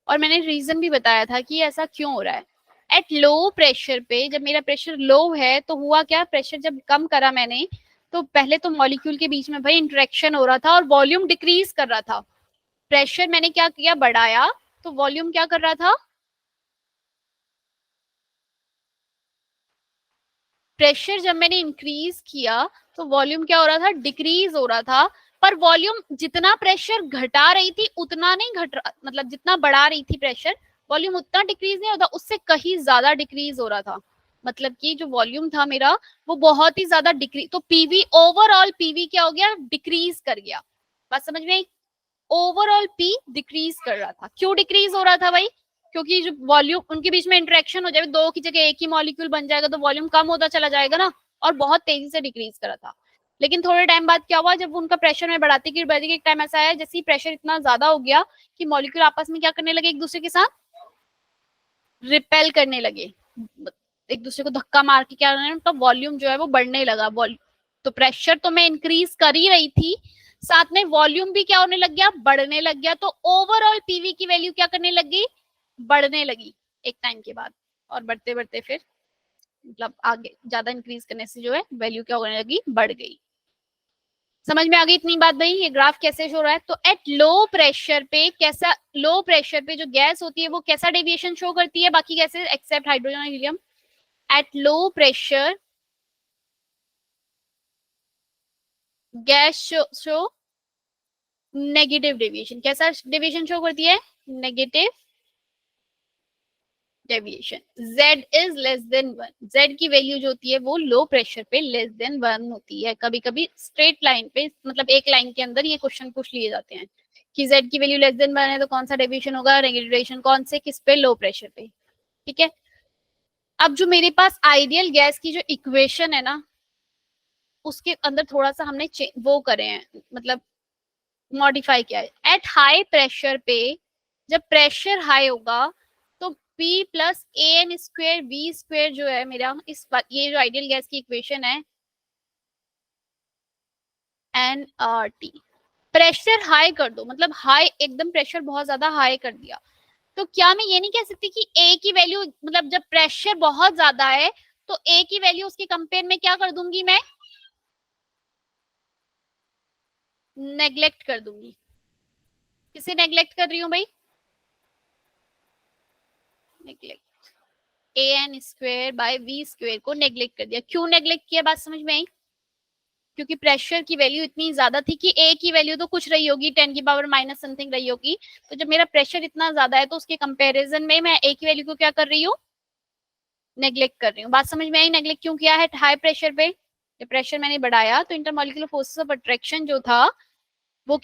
Speaker 1: और मैंने रीजन भी बताया था कि ऐसा क्यों हो रहा है। एट लो प्रेशर पे, जब मेरा प्रेशर लो है तो हुआ क्या, प्रेशर जब कम करा मैंने, तो पहले तो मॉलिक्यूल के बीच में भाई इंटरेक्शन हो रहा था और वॉल्यूम डिक्रीज कर रहा था। प्रेशर मैंने क्या किया, बढ़ाया, तो वॉल्यूम क्या कर रहा था? प्रेशर जब मैंने इंक्रीज किया तो वॉल्यूम क्या हो रहा था? डिक्रीज हो रहा था। पर वॉल्यूम जितना प्रेशर घटा रही थी उतना नहीं घट रहा, मतलब जितना बढ़ा रही थी प्रेशर, वॉल्यूम उतना डिक्रीज नहीं होता, उससे कहीं ज्यादा डिक्रीज हो रहा था। मतलब कि जो वॉल्यूम था मेरा वो बहुत ही ज्यादा डिक्रीज, तो पीवी ओवरऑल पीवी क्या हो गया? डिक्रीज कर गया। बात समझ में आई? ओवरऑल पी डिक्रीज कर रहा था। क्यों डिक्रीज हो रहा था भाई? क्योंकि जो वॉल्यूम उनके बीच में इंटरेक्शन हो जाए, दो की जगह एक ही मॉलिक्यूल बन जाएगा तो वॉल्यूम कम होता चला जाएगा ना, और बहुत तेजी से डिक्रीज कर रहा था। लेकिन थोड़े टाइम बाद क्या हुआ, जब उनका प्रेशर में बढ़ाते कि बढ़ती, एक टाइम ऐसा आया जैसे ही प्रेशर इतना ज्यादा हो गया कि मॉलिक्यूल आपस में क्या करने लगे, एक दूसरे के साथ रिपेल करने लगे, एक दूसरे को धक्का मार के क्या करने, उनका वॉल्यूम जो है वो बढ़ने लगा। तो प्रेशर तो मैं इंक्रीज कर ही रही थी, साथ में वॉल्यूम भी क्या होने लग गया? बढ़ने लग गया। तो ओवरऑल पीवी की वैल्यू क्या करने लगी? बढ़ने लगी एक टाइम के बाद, और बढ़ते बढ़ते फिर मतलब आगे ज्यादा इंक्रीज करने से जो है वैल्यू क्या होने लगी? बढ़ गई। समझ में आ गई इतनी बात भाई? ये ग्राफ कैसे शो रहा है? तो एट लो प्रेशर पे कैसा, लो प्रेशर पे जो गैस होती है वो कैसा डेविएशन शो करती है बाकी गैसेस एक्सेप्ट हाइड्रोजन और helium? Eight low pressure gas show negative deviation. कैसा डेविएशन शो करती है? Negative deviation. Z is less than 1, Z की वैल्यू जो होती है वो लो प्रेशर पे लेस देन 1 होती है। कभी कभी स्ट्रेट लाइन पे, मतलब एक लाइन के अंदर ये क्वेश्चन पूछ लिए जाते हैं कि Z की वैल्यू लेस देन 1 है तो कौन सा डेविएशन होगा? Negative deviation. कौन से? किस पे? लो प्रेशर पे, ठीक है। अब जो मेरे पास आइडियल गैस की जो इक्वेशन है ना, उसके अंदर थोड़ा सा हमने वो करे हैं, मतलब मॉडिफाई किया है। एट हाई प्रेशर पे, जब प्रेशर हाई होगा तो P प्लस ए एन स्क्वेयर वी स्क्वेयर जो है मेरा, इस ये जो आइडियल गैस की इक्वेशन है, N R T. Pressure high कर दो, मतलब हाई एकदम प्रेशर बहुत ज्यादा हाई कर दिया, तो क्या मैं ये नहीं कह सकती कि ए की वैल्यू, मतलब जब प्रेशर बहुत ज्यादा है तो ए की वैल्यू उसके कंपेयर में क्या कर दूंगी, मैं नेग्लेक्ट कर दूंगी। किसे नेग्लेक्ट कर रही हूँ भाई, neglect, A N square by V square को नेग्लेक्ट कर दिया। क्यों नेग्लेक्ट किया, बात समझ में आई? क्योंकि प्रेशर की वैल्यू इतनी ज्यादा थी कि ए की वैल्यू तो कुछ रही होगी, 10 की पावर माइनस समथिंग रही होगी, तो जब मेरा प्रेशर इतना ज्यादा है तो उसके कंपैरिजन में मैं ए की वैल्यू को क्या कर रही हूँ, नेग्लेक्ट कर रही हूँ। बात समझ में आई? नेग्लेक्ट क्यों किया है हाई प्रेशर पे? जब प्रेशर मैंने बढ़ाया तो इंटरमॉलिक्यूलर फोर्सेस ऑफ अट्रैक्शन जो था वो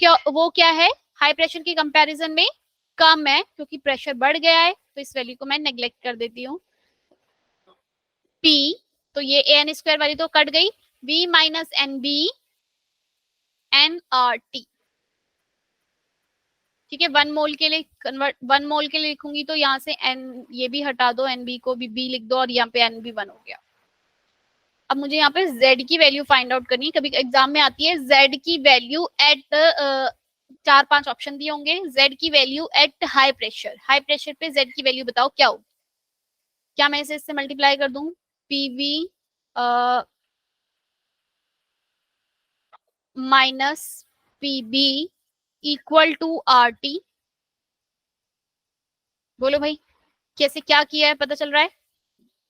Speaker 1: क्या है, हाई प्रेशर के कंपैरिजन में कम है, क्योंकि प्रेशर बढ़ गया है तो इस वैल्यू को मैं नेग्लेक्ट कर देती हूँ। P, तो ये एन स्क्वायर वाली तो कट गई, V minus N B N R T, ठीक है। 1 मोल के लिए कन्वर्ट, 1 मोल के लिए लिखूंगी तो यहाँ से एन ये भी हटा दो, एन बी को भी बी लिख दो, और यहाँ पे एन बी 1 हो गया। अब मुझे यहाँ पे z की वैल्यू फाइंड आउट करनी है। कभी एग्जाम में आती है z की वैल्यू एट 4-5 ऑप्शन दिए होंगे, z की value at high pressure, high pressure पे z की वैल्यू बताओ क्या हो। क्या मैं इसे इससे मल्टीप्लाई कर दूं, PV minus PB equal to R T. बोलो भाई कैसे क्या किया है, पता चल रहा है?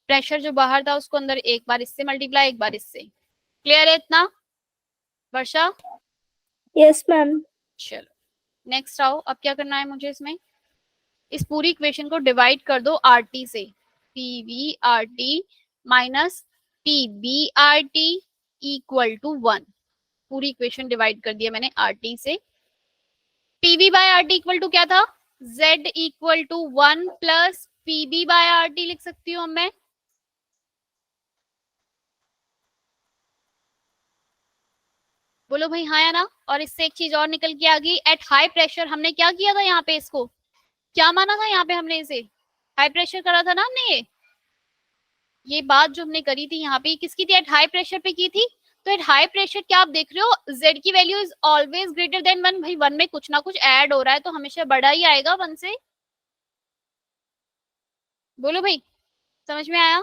Speaker 1: प्रेशर जो बाहर था उसको अंदर, एक बार इससे मल्टीप्लाई एक बार इससे। क्लियर है इतना वर्षा?
Speaker 2: Yes ma'am.
Speaker 1: चलो नेक्स्ट आओ, अब क्या करना है मुझे, इसमें इस पूरी इक्वेशन को डिवाइड कर दो आर टी से, P V R T minus P B R T equal to 1। पूरी इक्वेशन डिवाइड कर दिया मैंने आर टी से। PV by R T equal to क्या था, z equal to 1 plus PB by R T लिख सकती हूँ मैं। बोलो भाई हाँ या ना? और इससे एक चीज और निकल के आ गई, एट हाई प्रेशर हमने क्या किया था यहाँ पे, इसको क्या माना था यहाँ पे हमने, इसे हाई प्रेशर करा था ना हमने। ये बात जो हमने करी थी यहाँ पे किसकी थी, एट हाई प्रेशर पे की थी। तो एट हाई प्रेशर क्या आप देख रहे हो, z की value is always greater than 1। भाई 1 में कुछ ना कुछ ऐड हो रहा है तो हमेशा बड़ा ही आएगा 1 से। बोलो भाई समझ में आया?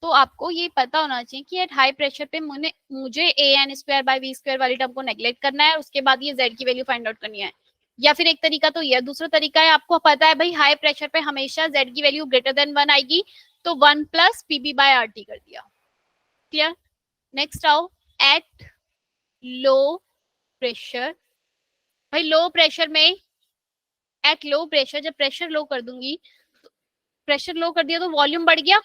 Speaker 1: तो आपको ये पता होना चाहिए कि एट हाई प्रेशर पे मुझे a n square by v square वाली टर्म को नेग्लेक्ट करना है, उसके बाद ये z की वैल्यू फाइंड आउट करनी है। या फिर एक तरीका तो ये, दूसरा तरीका है, आपको पता है भाई हाई प्रेशर पे हमेशा z की वैल्यू ग्रेटर देन 1 आएगी, तो 1 plus PB by R T कर दिया। क्लियर? नेक्स्ट आओ, एट लो प्रेशर। भाई लो प्रेशर में, एट लो प्रेशर जब प्रेशर लो कर दूंगी, प्रेशर लो कर दिया तो वॉल्यूम बढ़ गया।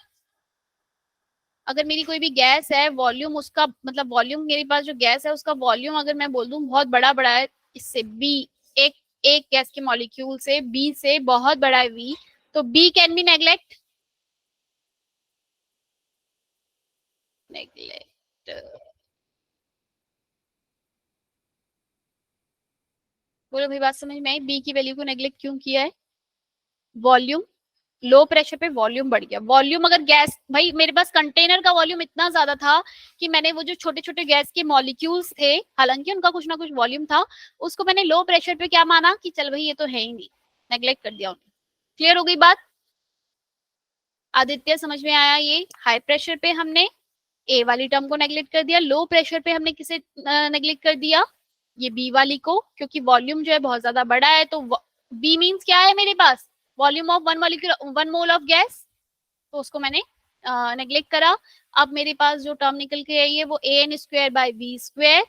Speaker 1: अगर मेरी कोई भी गैस है, वॉल्यूम उसका, मतलब वॉल्यूम मेरे पास जो गैस है उसका वॉल्यूम अगर मैं बोल दूं बहुत बड़ा बड़ा है, इससे बी, एक गैस के मॉलिक्यूल से बी से बहुत बड़ा है वी, तो बी कैन बी नेग्लेक्ट, बोलो भाई बात समझ में आई? बी की वैल्यू को नेग्लेक्ट क्यों किया है, वॉल्यूम, लो प्रेशर पे वॉल्यूम बढ़ गया। वॉल्यूम अगर गैस, भाई मेरे पास कंटेनर का वॉल्यूम इतना ज्यादा था कि मैंने वो जो छोटे छोटे गैस के मॉलिक्यूल्स थे, हालांकि उनका कुछ ना कुछ वॉल्यूम था, उसको मैंने लो प्रेशर पे क्या माना कि चल भाई ये तो है ही नहीं, नेग्लेक्ट कर दिया उन्हें। क्लियर हो गई बात? आदित्य समझ में आया? ये हाई प्रेशर पे हमने ए वाली टर्म को नेग्लेक्ट कर दिया, लो प्रेशर पे हमने किसे नेग्लेक्ट कर दिया, ये बी वाली को, क्योंकि वॉल्यूम जो है बहुत ज्यादा बड़ा है। तो बी मीन्स क्या है मेरे पास, volume of 1 mole of gas, तो उसको मैंने नेग्लेक्ट करा। अब मेरे पास जो टर्म निकल के आई है वो a n square by v square,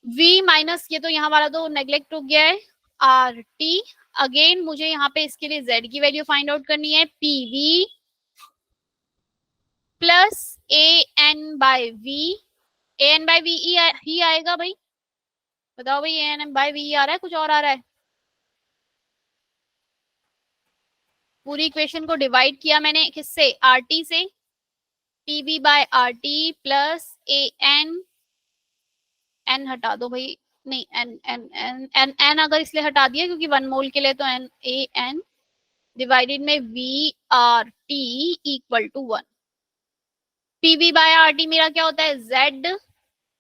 Speaker 1: v minus ये तो यहाँ वाला तो नेग्लेक्ट हो गया है, आर टी। अगेन मुझे यहाँ पे इसके लिए z की वैल्यू फाइंड आउट करनी है, p v plus A n by v, a n by v ही आएगा भाई, बताओ भाई ए एन बाय वी आ रहा है कुछ और आ रहा है? पूरी इक्वेशन को डिवाइड किया मैंने किससे, आर टी से, P V by R T plus A n, n हटा दो भाई, नहीं n n n n n अगर इसलिए हटा दिया क्योंकि 1 मोल के लिए, तो एन ए एन डिवाइडेड में V R T equal to 1। PV by R T मेरा क्या होता है, z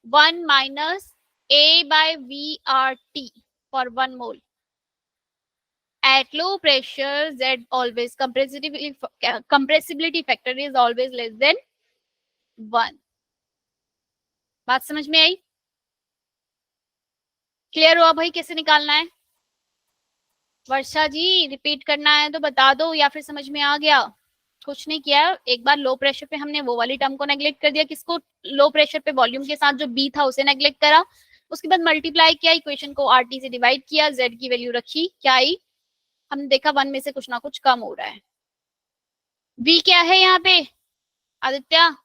Speaker 1: 1 minus A by VRT for 1 mole. At low pressure, Z always compressibility factor is always less than 1. बात समझ में आई? क्लियर हुआ भाई? कैसे निकालना है? वर्षा जी रिपीट करना है तो बता दो, या फिर समझ में आ गया? कुछ नहीं किया, एक बार लो प्रेशर पे हमने वो वाली टर्म को नेग्लेक्ट कर दिया। किसको? लो प्रेशर पे वॉल्यूम के साथ जो बी था उसे नेग्लेक्ट करा। उसके बाद मल्टीप्लाई किया, इक्वेशन को आरटी से डिवाइड किया, जेड की वैल्यू रखी, क्या आई? हमने देखा 1 में से कुछ ना कुछ कम हो रहा है। वी क्या है यहाँ पे? आदित्य,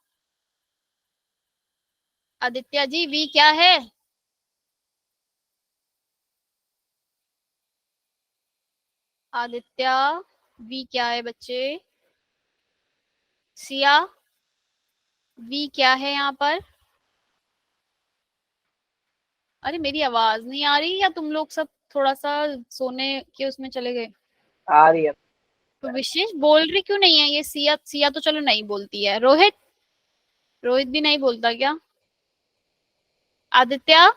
Speaker 1: आदित्य जी वी क्या है? आदित्य वी क्या है बच्चे? सिया वी क्या है यहाँ पर? अरे मेरी आवाज नहीं आ रही या तुम लोग सब थोड़ा सा सोने के उसमें चले गए?
Speaker 5: आ रही है।
Speaker 1: तो विशेष बोल रही क्यों नहीं है ये? सिया, सिया तो चलो नहीं बोलती है। रोहित, रोहित भी नहीं बोलता क्या? आदित्य,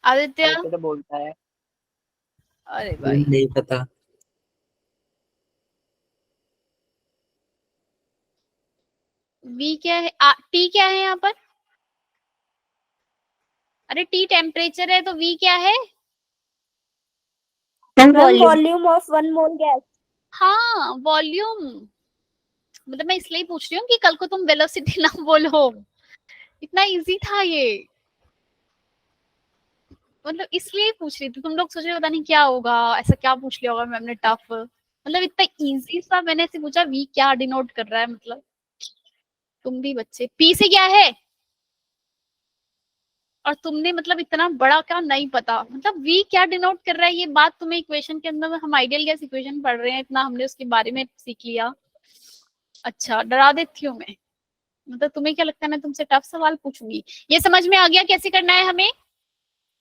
Speaker 1: आदित्य,
Speaker 5: ऐसे तो बोलता है।
Speaker 1: अरे भाई
Speaker 3: नहीं पता।
Speaker 1: वी क्या है? टी क्या है यहाँ पर? अरे टी टेम्परेचर है तो वी क्या है?
Speaker 2: Ma'am
Speaker 6: volume.
Speaker 2: Volume of 1 mole gas.
Speaker 1: हाँ वॉल्यूम। मतलब मैं इसलिए पूछ रही हूँ कि कल को तुम वेलोसिटी ना बोलो। इतना इजी था ये, मतलब इसलिए पूछ रही थी। तुम लोग सोच रहे पता नहीं क्या होगा, ऐसा क्या पूछ लिया होगा मैम ने टफ। मतलब इतना इजी सा मैंने ऐसे पूछा, वी क्या डिनोट कर रहा है? मतलब तुम भी बच्चे। पी से क्या है? और तुमने मतलब इतना बड़ा क्या नहीं पता? मतलब वी क्या डिनोट कर रहा है ये बात तुम्हें इक्वेशन के अंदर, हम आइडियल गैस इक्वेशन पढ़ रहे हैं, इतना हमने उसके बारे में सीख लिया। अच्छा डरा देती हूँ मैं? मतलब तुम्हें क्या लगता है मैं तुमसे टफ सवाल पूछूंगी? ये समझ में आ गया कैसे करना है हमें?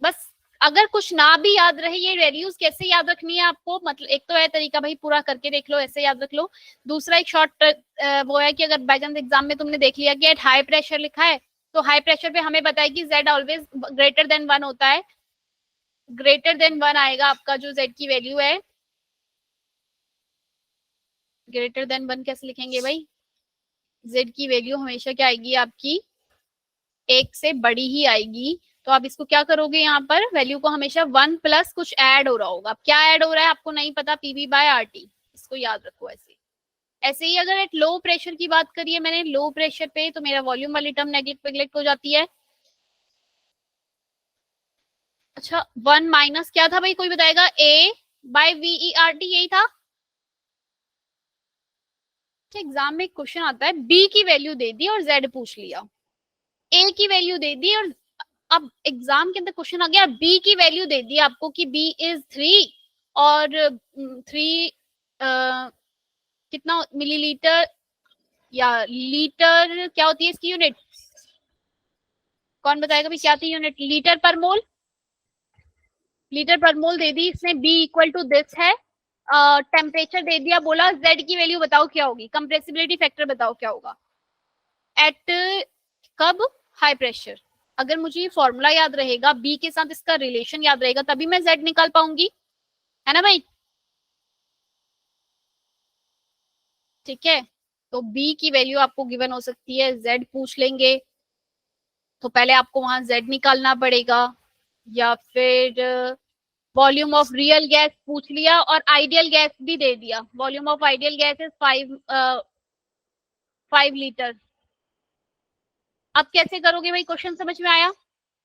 Speaker 1: बस अगर कुछ ना भी याद रहे, ये वैल्यूज कैसे याद रखनी है आपको, मतलब एक तो है तरीका भाई पूरा करके देख लो, ऐसे याद रख लो। दूसरा एक शॉर्ट वो है कि अगर बाई चांस एग्जाम में तुमने देख लिया कि एट हाई प्रेशर लिखा है, तो हाई प्रेशर पे हमें बताया कि जेड ऑलवेज ग्रेटर देन 1 होता है। ग्रेटर देन 1 आएगा आपका जो जेड की वैल्यू है। ग्रेटर देन 1 कैसे लिखेंगे भाई? जेड की वैल्यू हमेशा क्या आएगी आपकी? 1 से बड़ी ही आएगी। तो आप इसको क्या करोगे, यहाँ पर वैल्यू को हमेशा 1 प्लस कुछ ऐड हो रहा होगा। अब क्या ऐड हो रहा है आपको नहीं पता, पीवी बाय आरटी, इसको याद रखो ऐसे। ऐसे ही अगर एट लो प्रेशर की बात करिए मैंने, लो प्रेशर पे तो मेरा वॉल्यूम वाली टर्म नेग्लेक्ट हो जाती है। अच्छा 1 माइनस क्या था भाई, कोई बताएगा? ए बाय वी आर टी, यही था। एग्जाम में क्वेश्चन आता है बी की वैल्यू दे दी और जेड पूछ लिया, ए की वैल्यू दे दी और अब एग्जाम के अंदर क्वेश्चन आ गया बी की वैल्यू दे दी आपको कि बी इज 3 और 3 कितना मिलीलीटर या लीटर क्या होती है इसकी यूनिट? कौन बताएगा भी क्या थी यूनिट? लीटर पर मोल। लीटर पर मोल दे दी इसने, बी इक्वल टू दिस है। टेम्परेचर दे दिया, बोला जेड की वैल्यू बताओ क्या होगी, कंप्रेसिबिलिटी फैक्टर बताओ क्या होगा एट कब? High pressure. अगर मुझे ये फॉर्मूला याद रहेगा, बी के साथ इसका रिलेशन याद रहेगा, तभी मैं जेड निकाल पाऊंगी, है ना भाई? ठीक है, तो बी की वैल्यू आपको गिवन हो सकती है, जेड पूछ लेंगे तो पहले आपको वहां जेड निकालना पड़ेगा, या फिर वॉल्यूम ऑफ रियल गैस पूछ लिया और आइडियल गैस भी दे दिया। Volume of ideal gas is 5 litre. अब कैसे करोगे भाई, क्वेश्चन समझ में आया?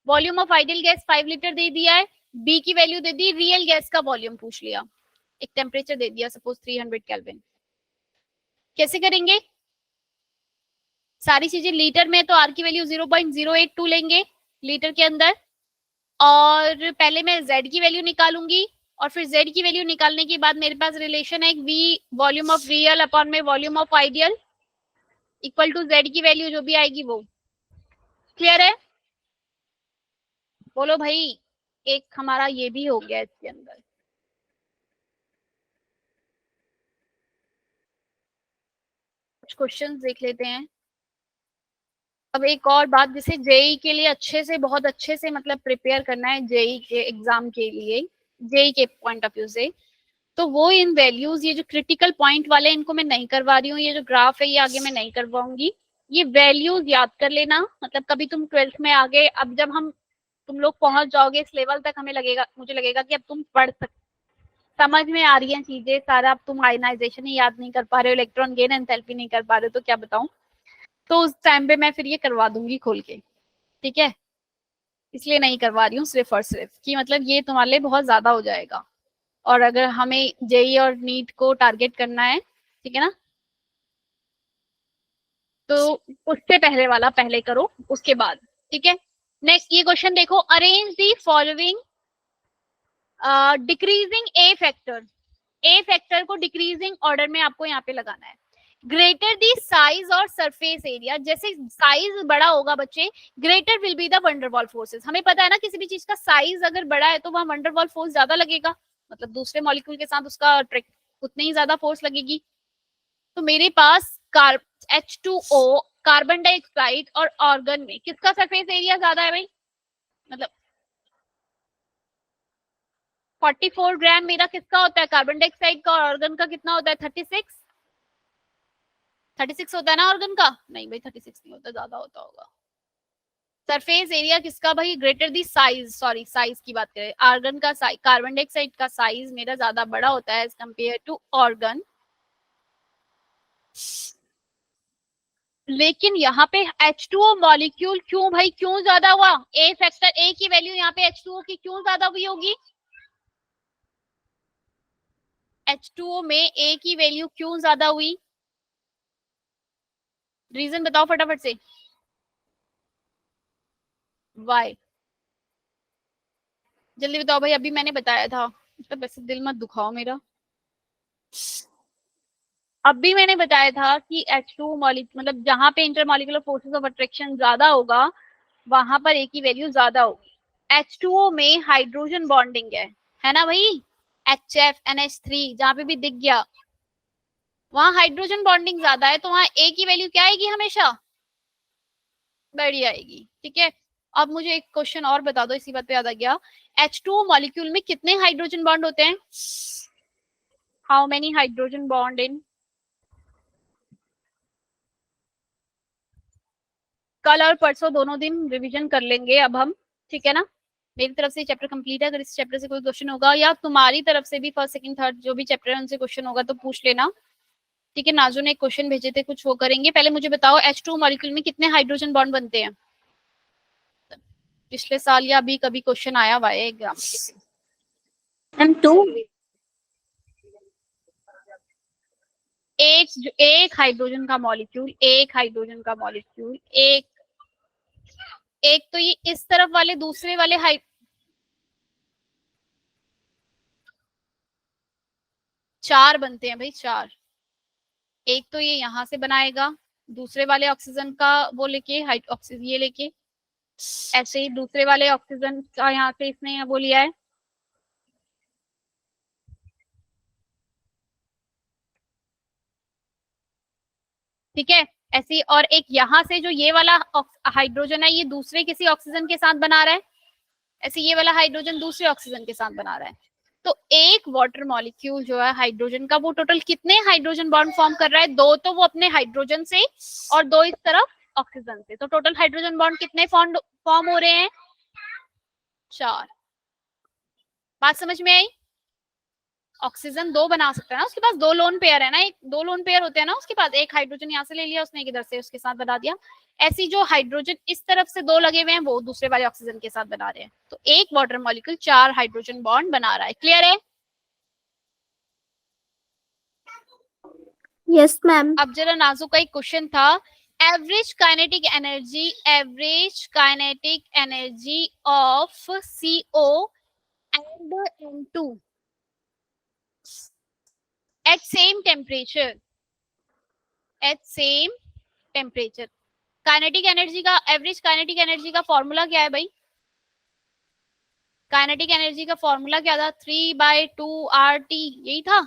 Speaker 1: Volume of ideal gas 5 litre दे दिया है, बी की वैल्यू दे दी, रियल गैस का वॉल्यूम पूछ लिया, एक टेम्परेचर दे दिया सपोज 300 केल्विन। कैसे करेंगे सारी चीजें? लीटर में तो आर की वैल्यू 0.082 लेंगे लीटर के अंदर, और पहले मैं जेड की वैल्यू निकालूंगी और फिर जेड की वैल्यू निकालने के बाद मेरे पास रिलेशन है V volume of real upon में volume of ideal equal to Z की वैल्यू जो भी आएगी वो। क्लियर है? बोलो भाई। एक हमारा ये भी हो गया इसके अंदर। कुछ क्वेश्चंस देख लेते हैं। अब एक और बात, जैसे जेई के लिए अच्छे से, बहुत अच्छे से मतलब प्रिपेयर करना है जेई के एग्जाम के लिए, जेई के पॉइंट ऑफ व्यू से, तो वो इन वैल्यूज, ये जो क्रिटिकल पॉइंट वाले, इनको मैं नहीं करवा रही हूँ, ये जो ग्राफ है ये आगे मैं नहीं करवाऊंगी। ये वैल्यूज याद कर लेना, मतलब कभी तुम 12th में आगे, अब जब हम तुम लोग पहुंच जाओगे इस लेवल तक, हमें लगेगा, मुझे लगेगा कि अब तुम पढ़ सकते, समझ में आ रही है चीजें सारा, अब तुम आयनाइजेशन ही याद नहीं कर पा रहे हो, इलेक्ट्रॉन गेन एंथैल्पी नहीं कर पा रहे हो, तो क्या बताऊं। तो उस टाइम पे मैं फिर ये करवा दूंगी खोल के, ठीक है, इसलिए नहीं करवा रही हूँ सिर्फ और सिर्फ कि मतलब ये तुम्हारे लिए बहुत ज्यादा हो जाएगा। और अगर हमें जेई और नीट को टारगेट करना है, ठीक है ना, तो उससे पहले वाला पहले करो, उसके बाद, ठीक है। नेक्स्ट ये क्वेश्चन देखो, arrange the following decreasing A factor, A factor को डिक्रीजिंग ऑर्डर में आपको यहाँ पे लगाना है। ग्रेटर दी साइज और सरफेस एरिया, जैसे साइज बड़ा होगा बच्चे, greater will be the van der Waals forces. हमें पता है ना, किसी भी चीज का साइज अगर बड़ा है तो वहां वंडरवॉल फोर्स ज्यादा लगेगा, मतलब दूसरे मॉलिक्यूल के साथ उसका उतनी ही ज्यादा फोर्स लगेगी। तो मेरे पास H2O, कार्बन डाइऑक्साइड और ऑर्गन में किसका सरफेस एरिया ज्यादा है भाई, मतलब 44 ग्राम मेरा किसका होता है, कार्बन डाइऑक्साइड का, और ऑर्गन का कितना होता है, 36 होता है ना ऑर्गन का, नहीं भाई 36 नहीं होता, ज्यादा होता होगा। सरफेस एरिया किसका भाई, ग्रेटर दी साइज, सॉरी साइज की बात करें, आर्गन का साइज, कार्बन डाइऑक्साइड का साइज मेरा ज्यादा बड़ा होता है एज कंपेयर टू ऑर्गन। लेकिन यहाँ पे H2O मॉलिक्यूल क्यों भाई, क्यों ज्यादा हुआ, ए फैक्टर, ए की वैल्यू यहाँ पे H2O की क्यों ज्यादा हुई होगी, H2O में ए की वैल्यू क्यों ज्यादा हुई, रीजन बताओ फटाफट से, वाई, जल्दी बताओ भाई, अभी मैंने बताया था, तो वैसे दिल मत दुखाओ मेरा, अभी मैंने बताया था कि H2 मॉलिक्यूल, मतलब जहां पे इंटरमॉलिक्यूलर फोर्सेस ऑफ अट्रैक्शन ज्यादा होगा वहां पर ए की वैल्यू ज्यादा होगी। H2O में हाइड्रोजन बॉन्डिंग है ना भाई, HF NH3 जहां पे भी दिख गया वहां हाइड्रोजन बॉन्डिंग ज्यादा है, तो वहां ए की वैल्यू क्या आएगी, हमेशा बड़ी आएगी, ठीक है। अब मुझे एक क्वेश्चन और बता दो, इसी बात पे याद आ गया, H2O मॉलिक्यूल में कितने हाइड्रोजन बॉन्ड होते हैं, how many hydrogen bond in, कल और परसों दोनों दिन रिवीजन कर लेंगे अब हम, ठीक है ना। मेरी तरफ से चैप्टर कंप्लीट है, अगर इस चैप्टर से कोई क्वेश्चन होगा या तुम्हारी तरफ से भी फर्स्ट सेकंड थर्ड जो भी चैप्टर है उनसे क्वेश्चन होगा तो पूछ लेना, ठीक है। नाजू ने क्वेश्चन भेजे थे, कुछ वो करेंगे। पहले मुझे बताओ H2 मॉलिक्यूल में कितने हाइड्रोजन बॉन्ड बनते हैं, पिछले साल या अभी कभी क्वेश्चन आया हुआ है एग्जाम
Speaker 6: मैम 2।
Speaker 1: एक हाइड्रोजन का मॉलिक्यूल, एक हाइड्रोजन का मॉलिक्यूल, एक एक तो ये इस तरफ वाले, दूसरे वाले चार बनते हैं भाई, चार। एक तो ये यहां से बनाएगा, दूसरे वाले ऑक्सीजन का वो लेके, ऑक्सीजन ये लेके, ऐसे ही दूसरे वाले ऑक्सीजन का यहाँ से इसने वो लिया है, ठीक है। ऐसे ही, और एक यहाँ से जो ये वाला हाइड्रोजन है ये दूसरे किसी ऑक्सीजन के साथ बना रहा है, ऐसे ये वाला हाइड्रोजन दूसरे ऑक्सीजन के साथ बना रहा है। तो एक वाटर मॉलिक्यूल जो है हाइड्रोजन का, वो टोटल कितने हाइड्रोजन बॉन्ड फॉर्म कर रहा है, दो तो वो अपने हाइड्रोजन से और दो इस तरफ ऑक्सीजन से, तो टोटल हाइड्रोजन बॉन्ड कितने फॉर्म हो रहे हैं, चार। बात समझ में आई, ऑक्सीजन दो बना सकता है ना, उसके पास दो लोन पेयर है ना, एक दो लोन पेयर होते हैं ना उसके पास, एक हाइड्रोजन यहाँ से ले लिया उसने, एक इधर से उसके साथ बना दिया। ऐसी जो हाइड्रोजन इस तरफ से दो लगे हुए हैं वो दूसरे वाले ऑक्सीजन के साथ बना रहे हैं, तो एक वाटर मॉलिक्यूल चार हाइड्रोजन बॉन्ड बना रहा है। क्लियर है?
Speaker 6: Yes ma'am.
Speaker 1: अब जरा नाजू का एक क्वेश्चन था, average kinetic energy of CO and N2 at same temperature, kinetic energy का, एवरेज काइनेटिक एनर्जी का फॉर्मूला क्या है भाई, काइनेटिक एनर्जी का फॉर्मूला क्या था, 3/2 RT, यही था,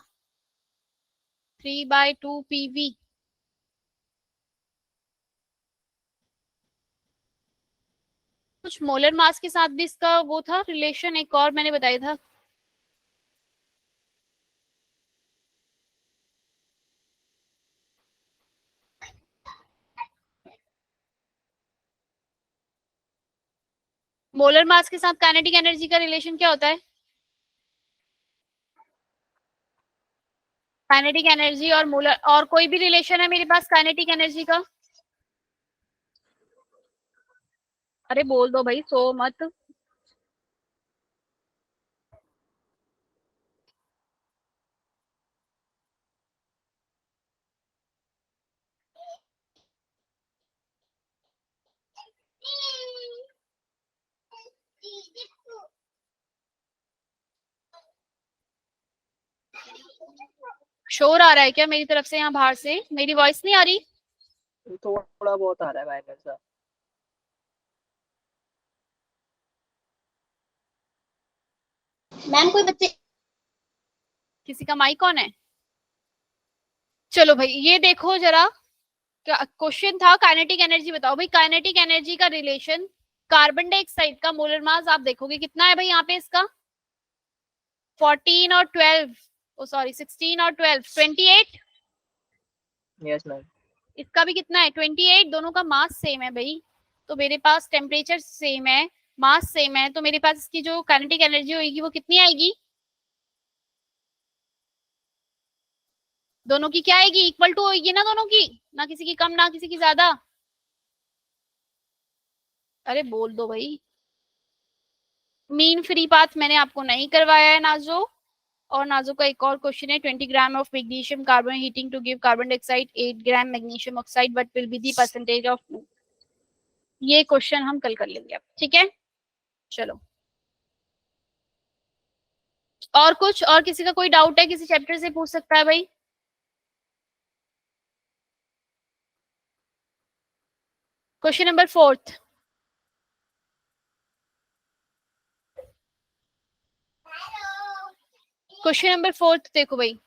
Speaker 1: 3/2 PV। कुछ मोलर मास के साथ भी इसका वो था रिलेशन, एक और मैंने बताया था। मोलर मास के साथ काइनेटिक एनर्जी का रिलेशन क्या होता है? काइनेटिक एनर्जी और मोलर, और कोई भी रिलेशन है मेरे पास काइनेटिक एनर्जी का? अरे बोल दो भाई, सो मत। शोर आ रहा है क्या मेरी तरफ से? यहाँ बाहर से मेरी वॉइस नहीं आ रही?
Speaker 5: थोड़ा बहुत आ रहा है माइनर सा।
Speaker 6: मैम कोई बच्चे
Speaker 1: किसी का माइक ऑन है? चलो भाई ये देखो जरा, क्वेश्चन था काइनेटिक एनर्जी बताओ भाई। काइनेटिक एनर्जी का रिलेशन कार्बन डाइऑक्साइड का मोलर मास आप देखोगे कितना है भाई यहाँ पे इसका? 14 और 12, ओ सॉरी 16 और 12, 28।
Speaker 5: Yes ma'am.
Speaker 1: इसका भी कितना है? 28। दोनों का मास सेम है भाई, तो मेरे पास टेम्परेचर सेम है, मास सेम है, तो मेरे पास इसकी जो काइनेटिक एनर्जी होगी वो कितनी आएगी? दोनों की क्या आएगी? इक्वल टू होगी ना दोनों की, ना किसी की कम ना किसी की ज्यादा। अरे बोल दो भाई। मीन फ्री पाथ मैंने आपको नहीं करवाया है नाजो। और नाजो का एक और क्वेश्चन है, 20 gram of magnesium carbon heating to give carbon dioxide 8 gram magnesium oxide, what will be the percentage of. ये क्वेश्चन हम कल कर लेंगे अब, ठीक है? चलो, और कुछ, और किसी का कोई डाउट है किसी चैप्टर से पूछ सकता है भाई। Question number 4। क्वेश्चन नंबर 4 देखो भाई,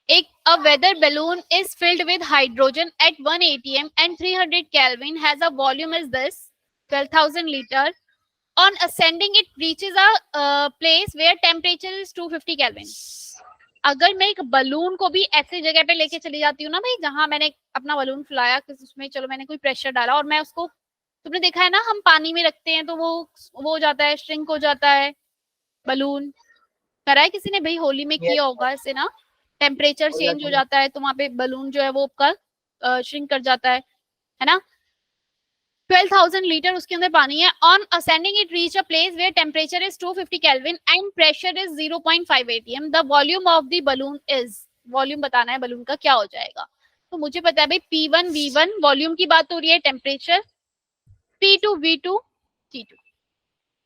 Speaker 1: एक a weather balloon is filled with hydrogen at 1 atm and 300 Kelvin has a volume is this 12,000 liter. On ascending it reaches a place where temperature is 250 Kelvin. अगर मैं एक बलून को भी ऐसी जगह पे लेके चली जाती हूँ ना भाई, जहां मैंने अपना बलून फुलाया, उसमें चलो मैंने कोई प्रेशर डाला और मैं उसको, तुमने देखा है ना हम पानी में रखते हैं तो वो हो जाता है, श्रिंक हो जाता है बलून। करा है किसी ने भाई? होली में किया होगा ऐसे ना, टेम्परेचर चेंज हो जाता है तो वहां पे बलून जो है वो आपका श्रिंक कर जाता है ना? 12,000 लीटर उसके अंदर पानी है। On ascending it reach a place where temperature is 250 kelvin and pressure is 0.5 atm। The volume of the balloon is, volume बताना है बलून का, क्या हो जाएगा? तो मुझे पता है भाई P1 V1 वॉल्यूम की बात हो रही है, temperature P2 V2 T2।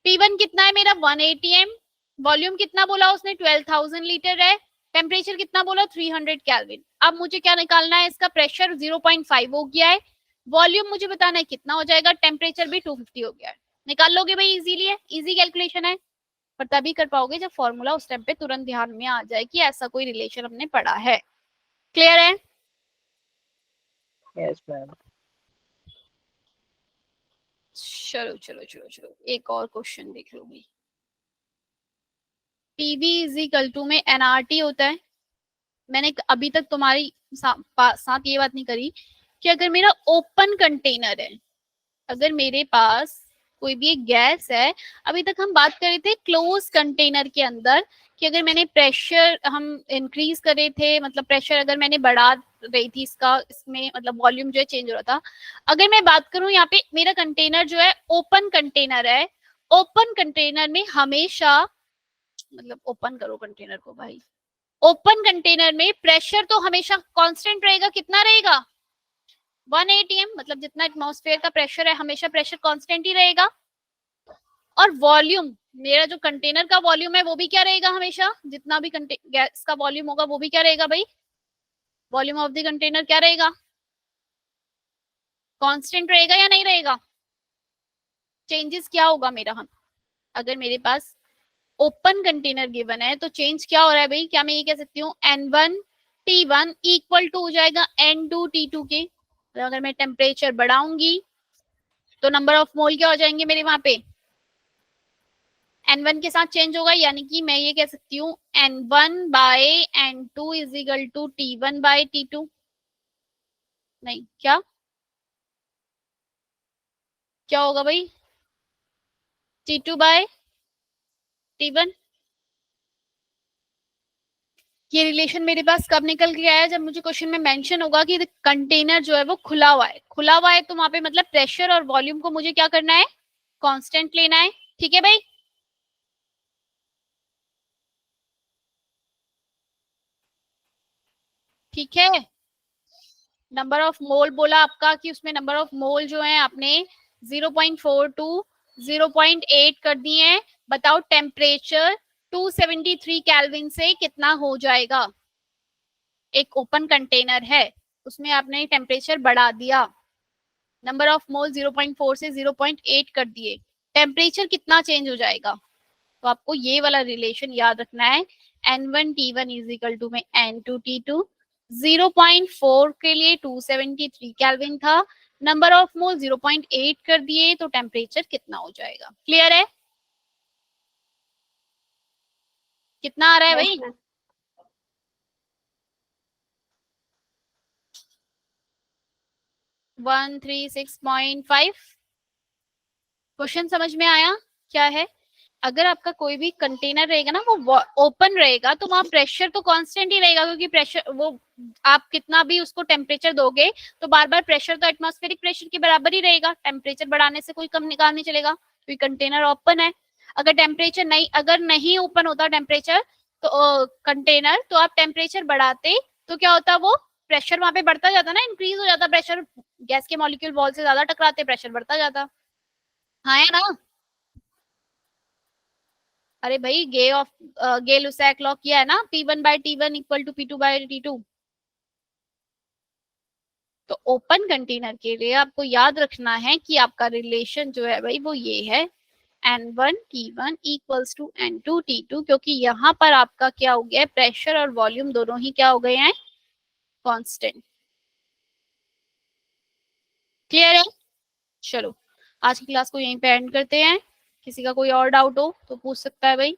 Speaker 1: P1 कितना है मेरा? 1 atm। वॉल्यूम कितना बोला उसने? 12,000 लीटर है। टेम्परेचर कितना बोला? 300 केल्विन। अब मुझे क्या निकालना है? इसका प्रेशर 0.5 हो गया है, वॉल्यूम मुझे बताना है कितना हो जाएगा, टेम्परेचर भी 250 हो गया है। निकाल लोगे भाई इजीली है, इजी कैलकुलेशन है, पर तभी कर पाओगे जब फॉर्मूला उस टाइम पे तुरंत ध्यान में आ जाए कि ऐसा कोई रिलेशन हमने पढ़ा है। क्लियर है?
Speaker 5: Yes ma'am.
Speaker 1: चलो चलो चलो चलो, एक और क्वेश्चन देख लो भाई। पीवी इज इक्वल टू में एनआरटी होता है। मैंने अभी तक तुम्हारी साथ ये बात नहीं करी कि अगर मेरा ओपन कंटेनर है, अगर मेरे पास कोई भी एक गैस है, अभी तक हम बात कर रहे थे क्लोज कंटेनर के अंदर कि अगर मैंने प्रेशर हम इंक्रीज करे थे, मतलब प्रेशर अगर मैंने बढ़ा रही थी इसका, इसमें मतलब वॉल्यूम जो है चेंज हो रहा था। अगर मैं बात करूं यहाँ पे मेरा कंटेनर जो है ओपन कंटेनर है, ओपन कंटेनर में हमेशा, मतलब ओपन करो कंटेनर को भाई, ओपन कंटेनर में प्रेशर तो हमेशा कांस्टेंट रहेगा। कितना रहेगा? 1 atm, मतलब जितना एटमॉस्फेयर का प्रेशर है हमेशा प्रेशर कांस्टेंट ही रहेगा। और वॉल्यूम, मेरा जो कंटेनर का वॉल्यूम है वो भी क्या रहेगा? हमेशा जितना भी गैस का वॉल्यूम होगा वो भी क्या रहेगा भाई? वॉल्यूम ऑफ द कंटेनर क्या रहेगा? कांस्टेंट रहेगा या नहीं रहेगा? चेंजेस क्या होगा मेरा? हम अगर मेरे पास ओपन कंटेनर गिवन है तो चेंज क्या हो रहा है भाई? क्या मैं ये कह सकती हूँ N1 T1 इक्वल टू हो जाएगा N2 T2 के। तो अगर मैं टेम्परेचर बढ़ाऊंगी तो नंबर ऑफ मोल क्या हो जाएंगे मेरे वहां पे? N1 के साथ चेंज होगा, यानी कि मैं ये कह सकती हूँ N1 by N2 is equal to T1 by T2। नहीं, क्या क्या होगा भाई? T2 bye T1। ये रिलेशन मेरे पास कब निकल के आया? जब मुझे क्वेश्चन में मेंशन होगा कि कंटेनर जो है वो खुला हुआ है। खुला हुआ है तो वहां पे मतलब प्रेशर और वॉल्यूम को मुझे क्या करना है? कांस्टेंट लेना है। ठीक है भाई? ठीक है। नंबर ऑफ मोल बोला आपका कि उसमें नंबर ऑफ मोल जो है आपने 0.42 0.8 कर दिए हैं। बताओ टेम्परेचर 273 केल्विन से कितना हो जाएगा? एक ओपन कंटेनर है, उसमें आपने टेम्परेचर बढ़ा दिया, नंबर ऑफ मोल 0.4 से 0.8 कर दिए, टेम्परेचर कितना चेंज हो जाएगा? तो आपको ये वाला रिलेशन याद रखना है। N1 T1 is equal to में N2 T2। 0.4 के लिए 273 केल्विन था, नंबर ऑफ मोल 0.8 कर दिए तो टेम्परेचर कितना हो जाएगा? क्लियर है? कितना आ रहा है भाई? 136.5। क्वेश्चन समझ में आया क्या है? अगर आपका कोई भी कंटेनर रहेगा ना वो ओपन रहेगा तो वहां प्रेशर तो कांस्टेंट ही रहेगा, क्योंकि प्रेशर वो आप कितना भी उसको टेम्परेचर दोगे तो बार बार प्रेशर तो एटमॉस्फेरिक प्रेशर के बराबर ही रहेगा। टेम्परेचर बढ़ाने से कोई कम निकाल नहीं चलेगा, क्योंकि कंटेनर ओपन है। अगर टेम्परेचर नहीं, अगर नहीं ओपन होता टेम्परेचर तो कंटेनर, तो आप टेम्परेचर बढ़ाते तो क्या होता? वो प्रेशर वहां पे बढ़ता जाता ना, इंक्रीज हो जाता प्रेशर। गैस के मॉलिक्यूल वॉल से ज्यादा टकराते, प्रेशर बढ़ता जाता। हाँ या ना? अरे भाई गे लुसैक लॉ किया है ना, P1/T1 इक्वल टू P2/T2। तो ओपन कंटेनर के लिए आपको याद रखना है कि आपका रिलेशन जो है भाई वो ये है, N1 T1 equals to N2 T2, क्योंकि यहाँ पर आपका क्या हो गया है? प्रेशर और वॉल्यूम दोनों ही क्या हो गए हैं? कांस्टेंट। क्लियर है? चलो आज की क्लास को यहीं पे एंड करते हैं। किसी का कोई और डाउट हो तो पूछ सकता है भाई।